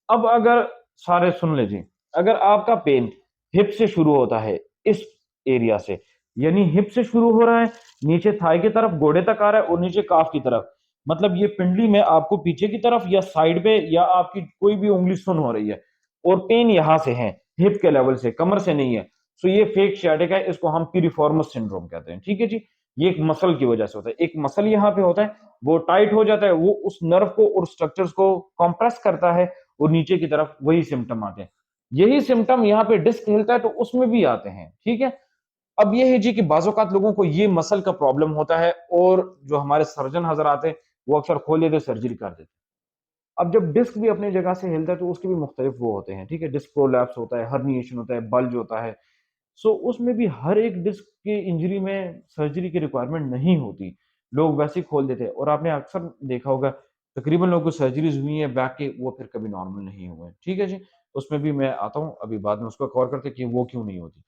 अब अगर सारे सुन लीजिए, अगर आपका पेन हिप से शुरू होता है, इस एरिया से, यानी हिप से शुरू हो रहा है, नीचे थाई की तरफ गोड़े तक आ रहा है और नीचे काफ की तरफ, मतलब ये पिंडली में आपको पीछे की तरफ या साइड पे या आपकी कोई भी उंगली सुन हो रही है और पेन यहां से है, हिप के लेवल से, कमर से नहीं है, तो ये फेक sciatica है, इसको हम पिरिफॉर्मस सिंड्रोम कहते हैं, ठीक है जी। ये एक मसल की वजह से होता है, एक मसल यहाँ पे होता है, वो टाइट हो जाता है, वो उस नर्व को और स्ट्रक्चर्स को कंप्रेस करता है और नीचे की तरफ वही सिम्टम आते हैं। यही सिम्टम यहाँ पे डिस्क हिलता है तो उसमें भी आते हैं, ठीक है। अब ये है जी कि बाज़-औक़ात लोगों को ये मसल का प्रॉब्लम होता है और जो हमारे सर्जन हज़रात हैं, वो अक्सर खोल देते हैं, सर्जरी कर देते हैं। अब जब डिस्क भी अपनी जगह से हिलता है तो उसके भी मुख्तलिफ वो होते हैं, ठीक है? डिस्क प्रोलैप्स होता है, हर्निएशन होता है, बल्ज होता है। सो उसमें भी हर एक डिस्क की इंजरी में सर्जरी की रिक्वायरमेंट नहीं होती। लोग वैसे ही खोल देते हैं और आपने अक्सर देखा होगा तकरीबन लोगों को सर्जरीज़ हुई हैं बैक की, वो फिर कभी नॉर्मल नहीं हुए हैं, ठीक है जी? उसमें भी मैं आता हूँ, अभी बाद में उसको कवर करते हैं कि वो क्यों नहीं होती।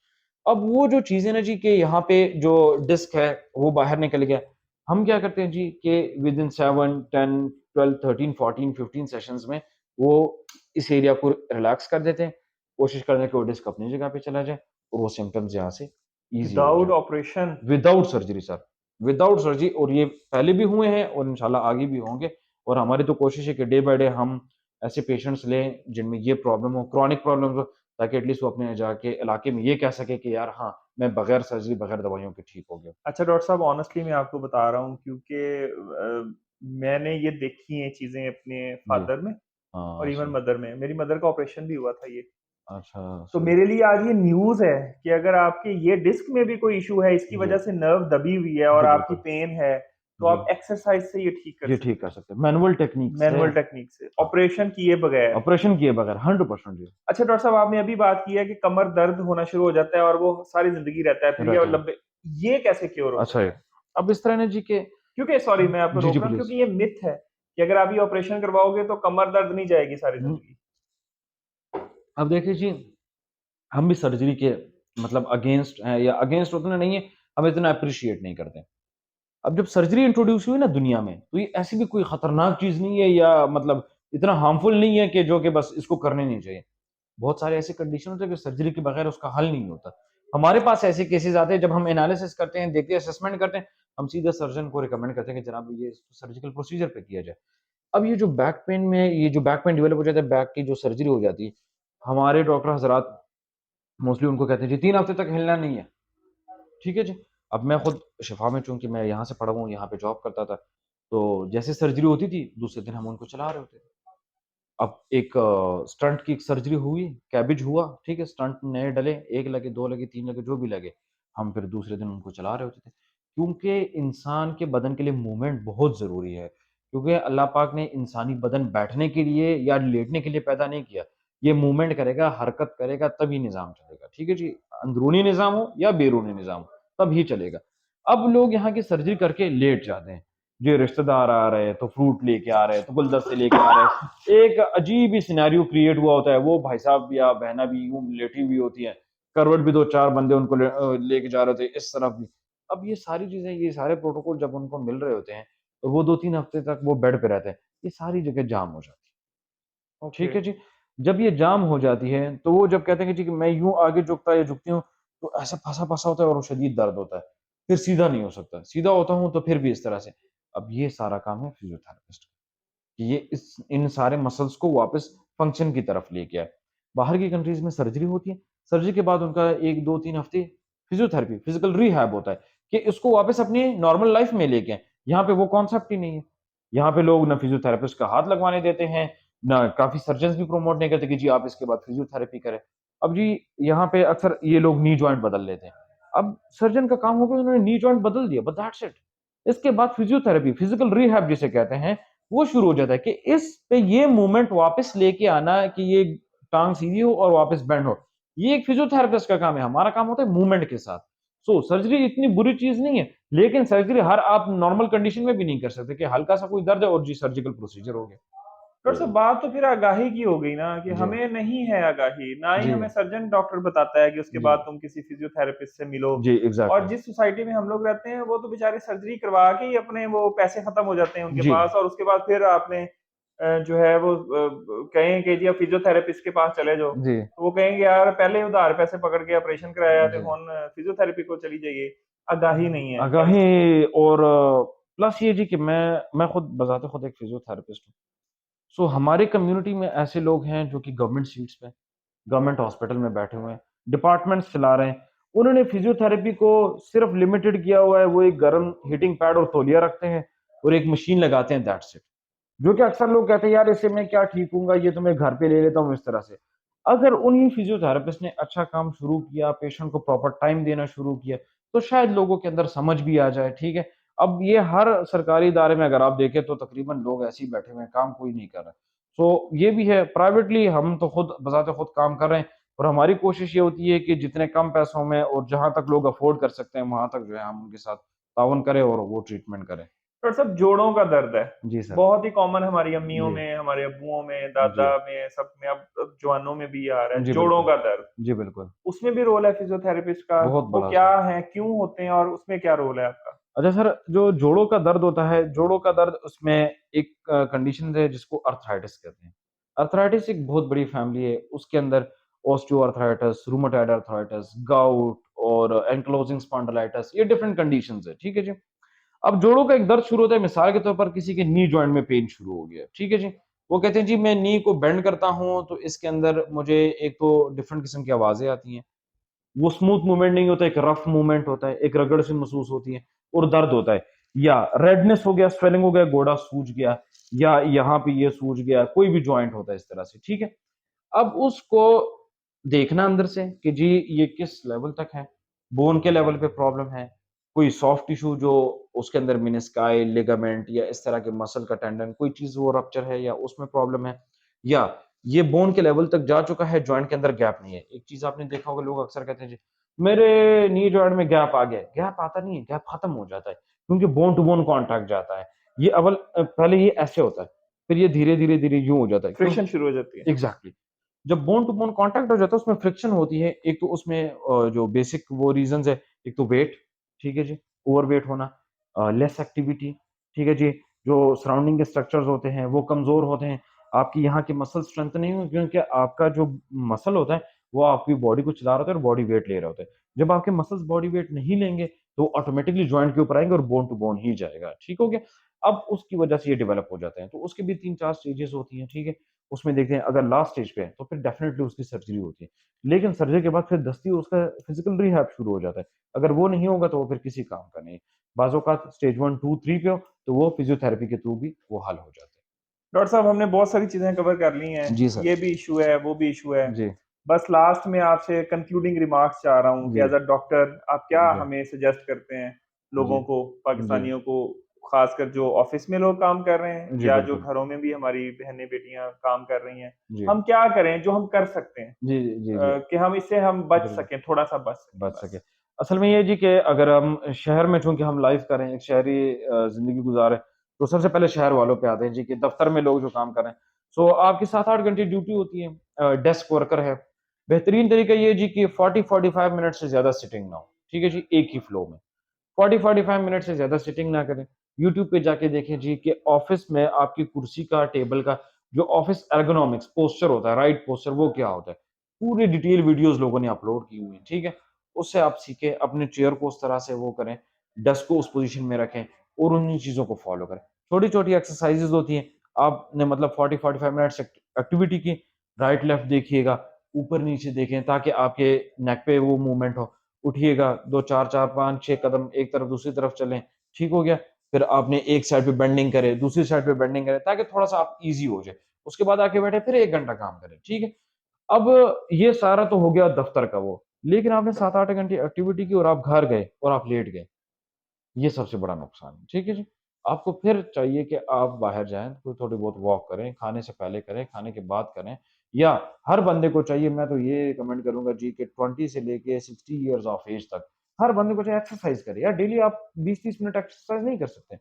अब वो जो चीज़ है ना जी कि यहाँ पे जो डिस्क है, वो बाहर निकल गया। हम क्या करते हैं जी कि विदिन 7, 10, 12, 13, 14, 15 सेशंस में वो इस एरिया को रिलैक्स कर देते हैं। कोशिश करते हैं कि वो डिस्क अपनी जगह पे चला जाए और वो सिम्पटम्स यहाँ से ईज़ी हो विदाउट जाएँ। Operation. Without surgery sir, without surgery, और ये पहले भी हुए हैं और इंशाल्लाह आगे भी होंगे और हमारी तो कोशिश है कि डे बाय डे हम ऐसे पेशेंट्स लें जिनमें ये प्रॉब्लम हो, क्रॉनिक प्रॉब्लम्स हो, ताकि एटलीस्ट वो अपने जाके इलाके में ये कह सके कि यार हाँ, मैं बगैर सर्जरी, बगैर दवाइयों के ठीक हो गया। अच्छा डॉक्टर साहब, ऑनेस्टली मैं आपको बता रहा हूँ क्योंकि मैंने ये देखी हैं चीज़ें अपने जी। फादर में और हाँ, इवन सही। मदर में। मेरी मदर का ऑपरेशन भी हुआ था ये। अच्छा, तो सही। मेरे लिए आज ये न्यूज़ है कि अगर आपके ये डिस्क में भी कोई इश्यू है, इसकी जी। वजह से नर्व दबी हुई है और जी, आपकी बिल्कुल। पेन है, तो जी, आप एक्सरसाइज से ये ठीक कर ये ठीक सकते कर हैं, सकते हैं। मैनुअल टेक्नीक से। मैनुअल टेक्निक से, हाँ, ऑपरेशन किए बगैर। ऑपरेशन किए बगैर 100% जी। अच्छा डॉक्टर साहब, आपने अभी बात की है कि कमर दर्द होना शुरू हो जाता है और वो सारी ज़िंदगी रहता है, फिर ये रहता है। लंबे ये कैसे क्योर होता अच्छा है? है। अब इस तरह ना जी के क्योंकि सॉरी मैं आपको जी, जी, रोक रहा हूँ प्लीज़। क्योंकि ये मिथ है कि अगर आप ये ऑपरेशन करवाओगे तो कमर दर्द नहीं जाएगी सारी हुँ, ज़िंदगी। अब देखिए जी, हम भी सर्जरी के मतलब अगेंस्ट हैं या अगेंस्ट उतना नहीं है, हम इतना एप्रिशिएट नहीं करते। अब जब सर्जरी इंट्रोड्यूस हुई ना दुनिया में, तो ये ऐसी भी कोई खतरनाक चीज़ नहीं है या मतलब इतना हार्मफुल नहीं है कि जो कि बस इसको करने नहीं चाहिए। बहुत सारे ऐसे कंडीशन होते हैं कि सर्जरी के बगैर उसका हल नहीं होता। हमारे पास ऐसे केसेज़ आते हैं जब हम एनालिसिस करते हैं, देखते हैं, असेसमेंट करते हैं, हम सीधा सर्जन को रिकमेंड करते हैं कि जनाब ये सर्जिकल प्रोसीजर पे किया जाए। अब ये जो बैक पेन में ये जो बैक पेन डेवलप हो जाता है, बैक की जो सर्जरी हो जाती है, हमारे डॉक्टर हज़रात मोस्टली उनको कहते हैं जी 3 हफ्ते तक हिलना नहीं है, ठीक है जी। अब मैं खुद शिफ़ा में चूँकि मैं यहाँ से पढ़ा हूँ, यहाँ पे जॉब करता था, तो जैसे सर्जरी होती थी, दूसरे दिन हम उनको चला रहे होते थे। अब एक स्टंट की एक सर्जरी हुई, कैबेज हुआ, ठीक है? स्टंट नए डले, 1 लगे, 2 लगे, 3 लगे, जो भी लगे, हम फिर दूसरे दिन उनको चला रहे होते थे। क्योंकि इंसान के बदन के लिए मूवमेंट बहुत ज़रूरी है, क्योंकि अल्लाह पाक ने इंसानी बदन बैठने के लिए या लेटने के लिए पैदा नहीं किया। ये मूवमेंट करेगा, हरकत करेगा, तभी निज़ाम चलेगा, ठीक है जी? अंदरूनी निज़ाम हो या बैरूनी निज़ाम हो, तभी चलेगा। अब लोग यहाँ की सर्जरी करके लेट जाते हैं। ये रिश्तेदार आ रहे हैं, तो फ्रूट लेके आ रहे हैं, तो गुलदस्ते लेके आ रहे हैं। एक अजीब ही सिनेरियो क्रिएट हुआ होता है, वो भाई साहब या बहना भी यूँ लेटी हुई होती हैं, करवट भी 2-4 बंदे उनको लेके जा रहे थे, इस तरफ भी। अब ये सारी चीज़ें, ये सारे प्रोटोकॉल जब उनको मिल रहे होते हैं, और वो 2-3 हफ्ते तक वो बेड पे रहते हैं, ये सारी जगह जाम हो जाती है। ओके। ठीक है जी? जब ये जाम हो जाती है, तो वो जब कहते हैं कि जी, कि मैं यूँ आगे झुकता या झुकती हूँ, तो ऐसा फँसा-फँसा होता है और शदीद दर्द होता है। फिर सीधा नहीं हो सकता, सीधा होता हूँ तो फिर भी इस तरह से। अब ये सारा काम है फिज़ियोथेरेपिस्ट का, कि ये इस इन सारे मसल्स को वापस फ़ंक्शन की तरफ लेके आए। बाहर की कंट्रीज़ में सर्जरी होती है, सर्जरी के बाद उनका 1, 2, 3 हफ्ते फिज़ियोथेरेपी, फिज़िकल रिहैब होता है, कि इसको वापस अपनी नॉर्मल लाइफ़ में लेके आएँ। यहाँ पे वो कॉन्सेप्ट ही नहीं है। यहाँ पे लोग ना फिज़ियोथेरेपिस्ट का हाथ लगवाने देते हैं, ना काफ़ी सर्जन्स भी प्रमोट नहीं करते कि जी आप इसके बाद फिज़ियोथेरेपी करें। अब जी यहाँ पे अक्सर ये लोग नी जॉइंट बदल लेते हैं। अब सर्जन का काम हो गया, उन्होंने नी जॉइंट बदल दिया, बट दैट्स इट। इसके बाद फिज़ियोथेरेपी, फिज़िकल रिहैब जिसे कहते हैं, वो शुरू हो जाता है कि इस पे ये मूवमेंट वापस लेके आना, कि ये टाँग सीधी हो और वापस बेंड हो। ये एक फिज़ियोथेरेपिस्ट का काम है, हमारा काम होता है मूवमेंट के साथ। सो सर्जरी इतनी बुरी चीज़ नहीं है, लेकिन सर्जरी हर आप नॉर्मल कंडीशन में भी नहीं कर सकते, कि हल्का-सा कोई दर्द है और जी सर्जिकल प्रोसीजर हो गया। डॉक्टर साहब, तो बात तो फिर आगाही की हो गई ना, कि जी, हमें नहीं है आगाही, ना ही जी, हमें सर्जन डॉक्टर बताता है कि उसके जी, बाद तुम किसी फिजियोथेरेपिस्ट से मिलो। जी, और एग्ज़ैक्टली। जिस सोसाइटी में हम लोग रहते हैं, वो तो बेचारे सर्जरी करवा के ही अपने वो पैसे खत्म हो जाते हैं उनके जी, पास, और उसके बाद फिर आपने जो है वो कहें कि जी आप फिजियोथेरेपिस्ट के पास चले जाओ, जी, तो वो कहेंगे यार पहले ही उधार पैसे पकड़ के ऑपरेशन कराया जी। तो हुन फिजियोथेरेपी को चली जाइए। आगाही नहीं है, क्या कर आगाही, सकते हैं? और प्लस ये जी कि मैं खुद बज़ाते खुद एक फिज़ियोथेरेपिस्ट हूँ। सो हमारी कम्युनिटी में ऐसे लोग हैं जो कि गवर्नमेंट सीट्स पे, गवर्नमेंट हॉस्पिटल में बैठे हुए हैं, डिपार्टमेंट्स चला रहे हैं। उन्होंने फिज़ियोथेरेपी को सिर्फ़ लिमिटेड किया हुआ है, वो एक गरम हीटिंग पैड और तौलिया रखते हैं और एक मशीन लगाते हैं, दैट्स इट। जो कि अक्सर लोग कहते हैं यार इससे मैं क्या ठीक होऊँगा, ये तो मैं घर पे ले लेता हूँ इस तरह से। अगर उन्हीं फिज़ियोथेरेपिस्ट ने अच्छा काम शुरू किया, पेशेंट को प्रॉपर टाइम देना शुरू किया, तो शायद लोगों के अंदर समझ भी आ जाए, ठीक है? अब ये हर सरकारी इदारे में अगर आप देखें तो तकरीबन लोग ऐसे ही बैठे हुए हैं, काम कोई नहीं कर रहा है। सो ये भी है, प्राइवेटली हम तो खुद बज़ाते खुद काम कर रहे हैं, और हमारी कोशिश ये होती है कि जितने कम पैसों में और जहाँ तक लोग अफ़ोर्ड कर सकते हैं, वहाँ तक जो है हम उनके साथ ताउन करें और वो ट्रीटमेंट करें। डॉक्टर साहब, जोड़ों का दर्द है। जी सर। बहुत ही कॉमन हमारी अम्मियों जी, में, हमारे अब्बुओं में, जी। दादा में, सब में, अब जवानों में भी आ रहा है, जी, जोड़ों बिल्कुल। का दर्द। जी, बिल्कुल। उसमें भी रोल है फिजियोथेरेपिस्ट का? बहुत वो बड़ा क्या सर। है, क्यों होते हैं और उसमें क्या रोल है आपका? अच्छा सर, जो जोड़ों का दर्द होता है, जोड़ों का दर्द उसमें एक कंडीशन है जिसको अर्थराइटिस कहते हैं। अर्थराइटिस एक बहुत बड़ी फैमिली है, उसके अंदर ऑस्टियोआर्थराइटिस, रूमेटॉइड अर्थराइटिस, गाउट और एंकिलोजिंग स्पॉन्डिलाइटिस, ये डिफरेंट कंडीशंस है, ठीक है जी? अब जोड़ों का एक दर्द शुरू होता है, मिसाल के तौर पर किसी के नी जॉइंट में पेन शुरू हो गया, ठीक है जी? वो कहते हैं जी मैं नी को बेंड करता हूँ, तो इसके अंदर मुझे एक तो डिफरेंट किस्म की आवाज़ें आती हैं। वो स्मूथ मूवमेंट नहीं होता, एक रफ मूवमेंट होता है, एक रगड़ सी महसूस होती है और दर्द होता है। या रेडनेस हो गया, स्वेलिंग हो गया, गोड़ा सूज गया, या यहाँ पे ये सूज गया, कोई भी जॉइंट होता है इस तरह से, ठीक है? अब उसको देखना अंदर से कि जी ये किस लेवल तक है, बोन के लेवल पे प्रॉब्लम है, कोई सॉफ्ट टिश्यू जो उसके अंदर मेनिस्काई, लिगामेंट या इस तरह के मसल का टेंडन कोई चीज़ वो रप्चर है या उसमें प्रॉब्लम है, या ये बोन के लेवल तक जा चुका है, जॉइंट के अंदर गैप नहीं है। एक चीज़ आपने देखा होगा, लोग अक्सर कहते हैं जी, मेरे नी जॉइंट में गैप आ गया है। गैप आता नहीं है, गैप खत्म हो जाता है, क्योंकि बोन टू बोन कॉन्टैक्ट जाता है। ये पहले ये ऐसे होता है, फिर ये धीरे-धीरे यूँ हो जाता है। क्यों? फ्रिक्शन शुरू हो जाती है। एग्ज़ैक्टली। जब बोन टू बोन कॉन्टैक्ट हो जाता है, उसमें फ्रिक्शन होती है। एक तो उसमें जो बेसिक वो रीज़न्स है, एक तो वेट, ठीक है जी, ओवरवेट होना, लेस एक्टिविटी, ठीक है जी, जो सराउंडिंग के स्ट्रक्चर्स होते हैं, वो कमज़ोर होते हैं। आपकी यहाँ की मसल स्ट्रेंथ नहीं होगी, क्योंकि आपका जो मसल होता है, वो आपकी बॉडी को चला रहा होता है और बॉडी वेट ले रहा होता है। जब आपके मसल्स बॉडी वेट नहीं लेंगे, तो ऑटोमैटिकली जॉइंट के ऊपर आएँगे और बोन टू बोन ही जाएगा, ठीक हो गया? अब उसकी वजह से ये डेवलप हो जाते हैं। तो उसकी भी 3-4 स्टेजेज़ होती हैं, ठीक है? उसमें देखते हैं अगर लास्ट स्टेज पे है, तो फिर डेफ़िनेटली उसकी सर्जरी होती है। लेकिन सर्जरी के बाद फिर दस्ती उसका फिज़िकल रिहैब शुरू हो जाता है। अगर वो नहीं होगा, तो वो फिर किसी काम का नहीं है। बाज़ औक़ात स्टेज 1, 2, 3 पे हो, तो वो फिज़ियोथेरेपी के थ्रू भी वो हल हो जाते हैं। डॉक्टर साहब, हमने बहुत सारी चीज़ें कवर कर ली हैं, जी सर। ये भी इश्यू है, वो भी इश्यू है। जी, बस लास्ट में आपसे कंक्लूडिंग रिमार्क्स चाह रहा हूँ कि जी, एज़ अ डॉक्टर आप क्या जी, हमें सजेस्ट करते हैं जी, लोगों को, जी, पाकिस्तानियों को, ख़ासकर जो ऑफ़िस में लोग काम कर रहे हैं जी, या जो बिल्कुल। घरों में भी हमारी बहनें-बेटियाँ काम कर रही हैं। जी। हम क्या करें जो हम कर सकते हैं जी, जी, जी, कि हम इससे हम बच बिल्कुल। सकें, थोड़ा-सा बच सकें बच सके। बस? असल में ये है जी कि अगर हम शहर में चूँकि हम लाइफ़ कर रहे हैं, एक शहरी ज़िंदगी गुज़ार रहे हैं, तो सबसे पहले शहर वालों पे आते हैं जी, कि दफ़्तर में लोग जो काम कर रहे हैं। सो आपकी 7-8 घंटे ड्यूटी होती है, डेस्क वर्कर है। बेहतरीन तरीका ये है जी कि 40-45 मिनट से ज़्यादा सिटिंग ना हो, ठीक है जी? एक ही फ्लो में। 40-45 मिनट से ज़्यादा सिटिंग ना करें। यूट्यूब पे जाके देखें जी कि ऑफ़िस में आपकी कुर्सी का, टेबल का जो ऑफ़िस एर्गोनॉमिक्स पोस्चर होता है, राइट पोस्चर वो क्या होता है? पूरी डिटेल वीडियोज़ लोगों ने अपलोड की हुई हैं, ठीक है? उससे आप सीखें, अपने चेयर को उस तरह से वो करें, डेस्क को उस पोज़ीशन में रखें और उन्हीं चीज़ों को फ़ॉलो करें। छोटी-छोटी एक्सरसाइज़ेज़ होती हैं, आपने मतलब 40-45 मिनट्स एक्टिविटी की, राइट लेफ्ट देखिएगा, ऊपर-नीचे देखें ताकि आपके नेक पे वो मूवमेंट हो। उठिएगा, 2 4-4 5-6 कदम एक तरफ दूसरी तरफ चलें, ठीक हो गया? फिर आपने एक साइड पे बेंडिंग करे, दूसरी साइड पे बेंडिंग करे ताकि थोड़ा-सा आप ईज़ी हो जाए। उसके बाद आके बैठे फिर 1 घंटा काम करें, ठीक है? अब ये सारा तो हो गया दफ्तर का वो, लेकिन आपने 7-8 घंटे एक्टिविटी की और आप घर गए और आप लेट गए। ये सबसे बड़ा नुकसान है, ठीक है जी? आपको फिर चाहिए कि आप बाहर जाएँ, तो थोड़ी बहुत वॉक करें, खाने से पहले करें, खाने के बाद करें या हर बंदे को चाहिए मैं तो ये रिकमेंड करूँगा जी कि 20 से लेके 60 इयर्स ऑफ एज तक, हर बंदे को चाहिए एक्सरसाइज़ करे यार डेली आप 20-30 मिनट एक्सरसाइज़ नहीं कर सकते?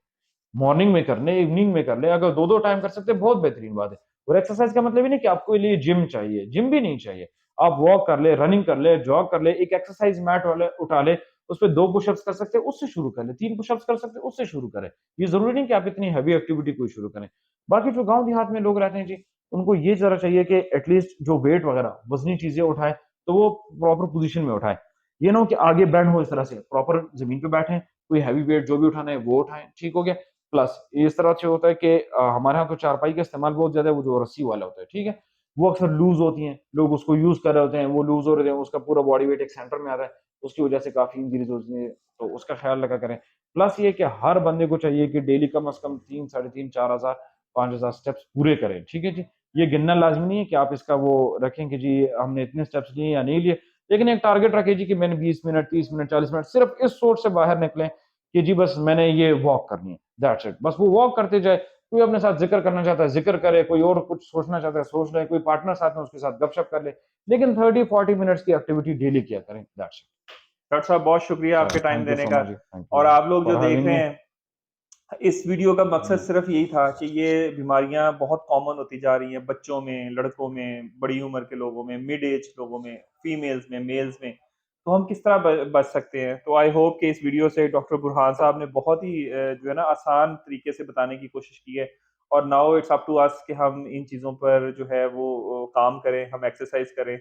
मॉर्निंग में कर लें, इवनिंग में कर लें, अगर 2-2 टाइम कर सकते हैं बहुत बेहतरीन बात है। और एक्सरसाइज़ का मतलब ये नहीं कि आपको लिए जिम चाहिए, जिम भी नहीं चाहिए। आप वॉक कर लें, रनिंग कर लें, जॉग कर लें, एक एक्सरसाइज़ मैट वाले उठा लें, उसपे 2 पुशअप्स कर सकते हैं, उससे शुरू कर लें, 3 पुशअप्स कर सकते हैं, उससे शुरू करें। ये ज़रूरी नहीं कि आप इतनी हेवी एक्टिविटी कोई शुरू करें। बाकी जो गाँव देहात में लोग रहते हैं जी, उनको ये ज़रा चाहिए कि एटलीस्ट जो वेट वगैरह, वज़नी चीज़ें उठाएँ, तो वो प्रॉपर पोज़ीशन में उठाएँ। ये ना हो कि आगे बेंड हो इस तरह से, प्रॉपर ज़मीन पे बैठें, कोई हेवी वेट जो भी उठाना है वो उठाएँ, ठीक हो गया? प्लस इस तरह से होता है कि हमारे यहाँ तो चारपाई का इस्तेमाल बहुत ज़्यादा है, वो जो रस्सी वाला होता है, ठीक है? वो अक्सर लूज़ होती हैं, लोग उसको यूज़ कर रहे होते हैं, वो लूज़ हो रहे हैं, उसका पूरा बॉडी वेट एक सेंटर में आता है, उसकी वजह से काफ़ी इंजरीज़ होती हैं, तो उसका ख़्याल रखा करें। प्लस ये कि हर बंदे को चाहिए कि डेली कम से कम 3 साढ़े 3 4,000 5,000 स्टेप्स पूरे करें, ठीक है जी? ये गिनना लाज़मी नहीं है कि आप इसका वो रखें कि जी हमने इतने स्टेप्स लिए या नहीं लिए, लेकिन एक टारगेट रखें जी कि मैंने 20 मिनट, 30 मिनट, 40 मिनट सिर्फ़ इस सोच से बाहर निकलें कि जी बस मैंने ये वॉक करनी है, दैट्स इट। बस वो वॉक करते जाए, कोई अपने साथ ज़िक्र करना चाहता है, ज़िक्र करे, कोई और कुछ सोचना चाहता है, सोच ले, कोई पार्टनर साथ में उसके साथ गपशप कर ले, लेकिन 30-40 मिनट्स की एक्टिविटी डेली किया करें, दैट्स इट। डॉक्टर साहब बहुत शुक्रिया आपके चलो, टाइम थैंक यू देने सो का। मच जी, थैंक और यू आप लोग जो फॉर देख हैविंग रहे मी। हैं, इस वीडियो का मकसद जी, सिर्फ यही था कि ये बीमारियां बहुत कॉमन होती जा रही हैं बच्चों में, लड़कों में, बड़ी उम्र के लोगों में, मिड एज लोगों में, फीमेल्स में, मेल्स में। तो हम किस तरह बच सकते हैं? तो आई होप कि इस वीडियो से डॉक्टर बुरहान साहब ने बहुत ही जो है ना आसान तरीके से बताने की कोशिश की है। और now it's up to us कि हम इन चीज़ों पर जो है वो काम करें, हम एक्सरसाइज करें,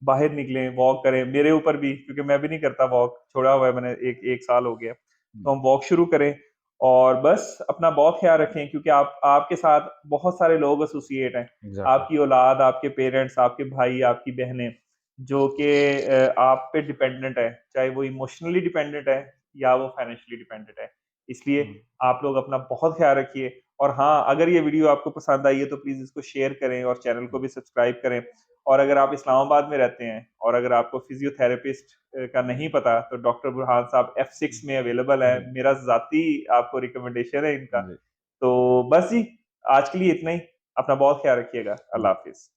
बाहर निकलें, वॉक करें। मेरे ऊपर भी, क्योंकि मैं भी नहीं करता वॉक, छोड़ा हुआ है मैंने, एक एक साल हो गया। तो जी, हम वॉक शुरू करें और बस अपना बहुत ख्याल रखें, क्योंकि आप आपके साथ बहुत सारे लोग एसोसिएट हैं। एग्ज़ैक्टली। आपकी औलाद, आपके पेरेंट्स, आपके भाई, आपकी बहनें, जो कि आप पे डिपेंडेंट है, चाहे वो इमोशनली डिपेंडेंट है या वो फाइनेंशियली डिपेंडेंट है। इसलिए हुँ, आप लोग अपना बहुत ख्याल रखिए। और हाँ, अगर ये वीडियो आपको पसंद आई है तो प्लीज़ इसको शेयर करें और चैनल को हुँ, भी सब्सक्राइब करें। और अगर आप इस्लामाबाद में रहते हैं और अगर आपको फिजियोथेरेपिस्ट का नहीं पता, तो डॉक्टर बुरहान साहब F6 में अवेलेबल है। जी, मेरा ज़ाती आपको रिकमेंडेशन है इनका। जी, तो बस जी, आज के लिए इतना ही। अपना बहुत ख्याल रखिएगा। जी। अल्लाह हाफ़िज़।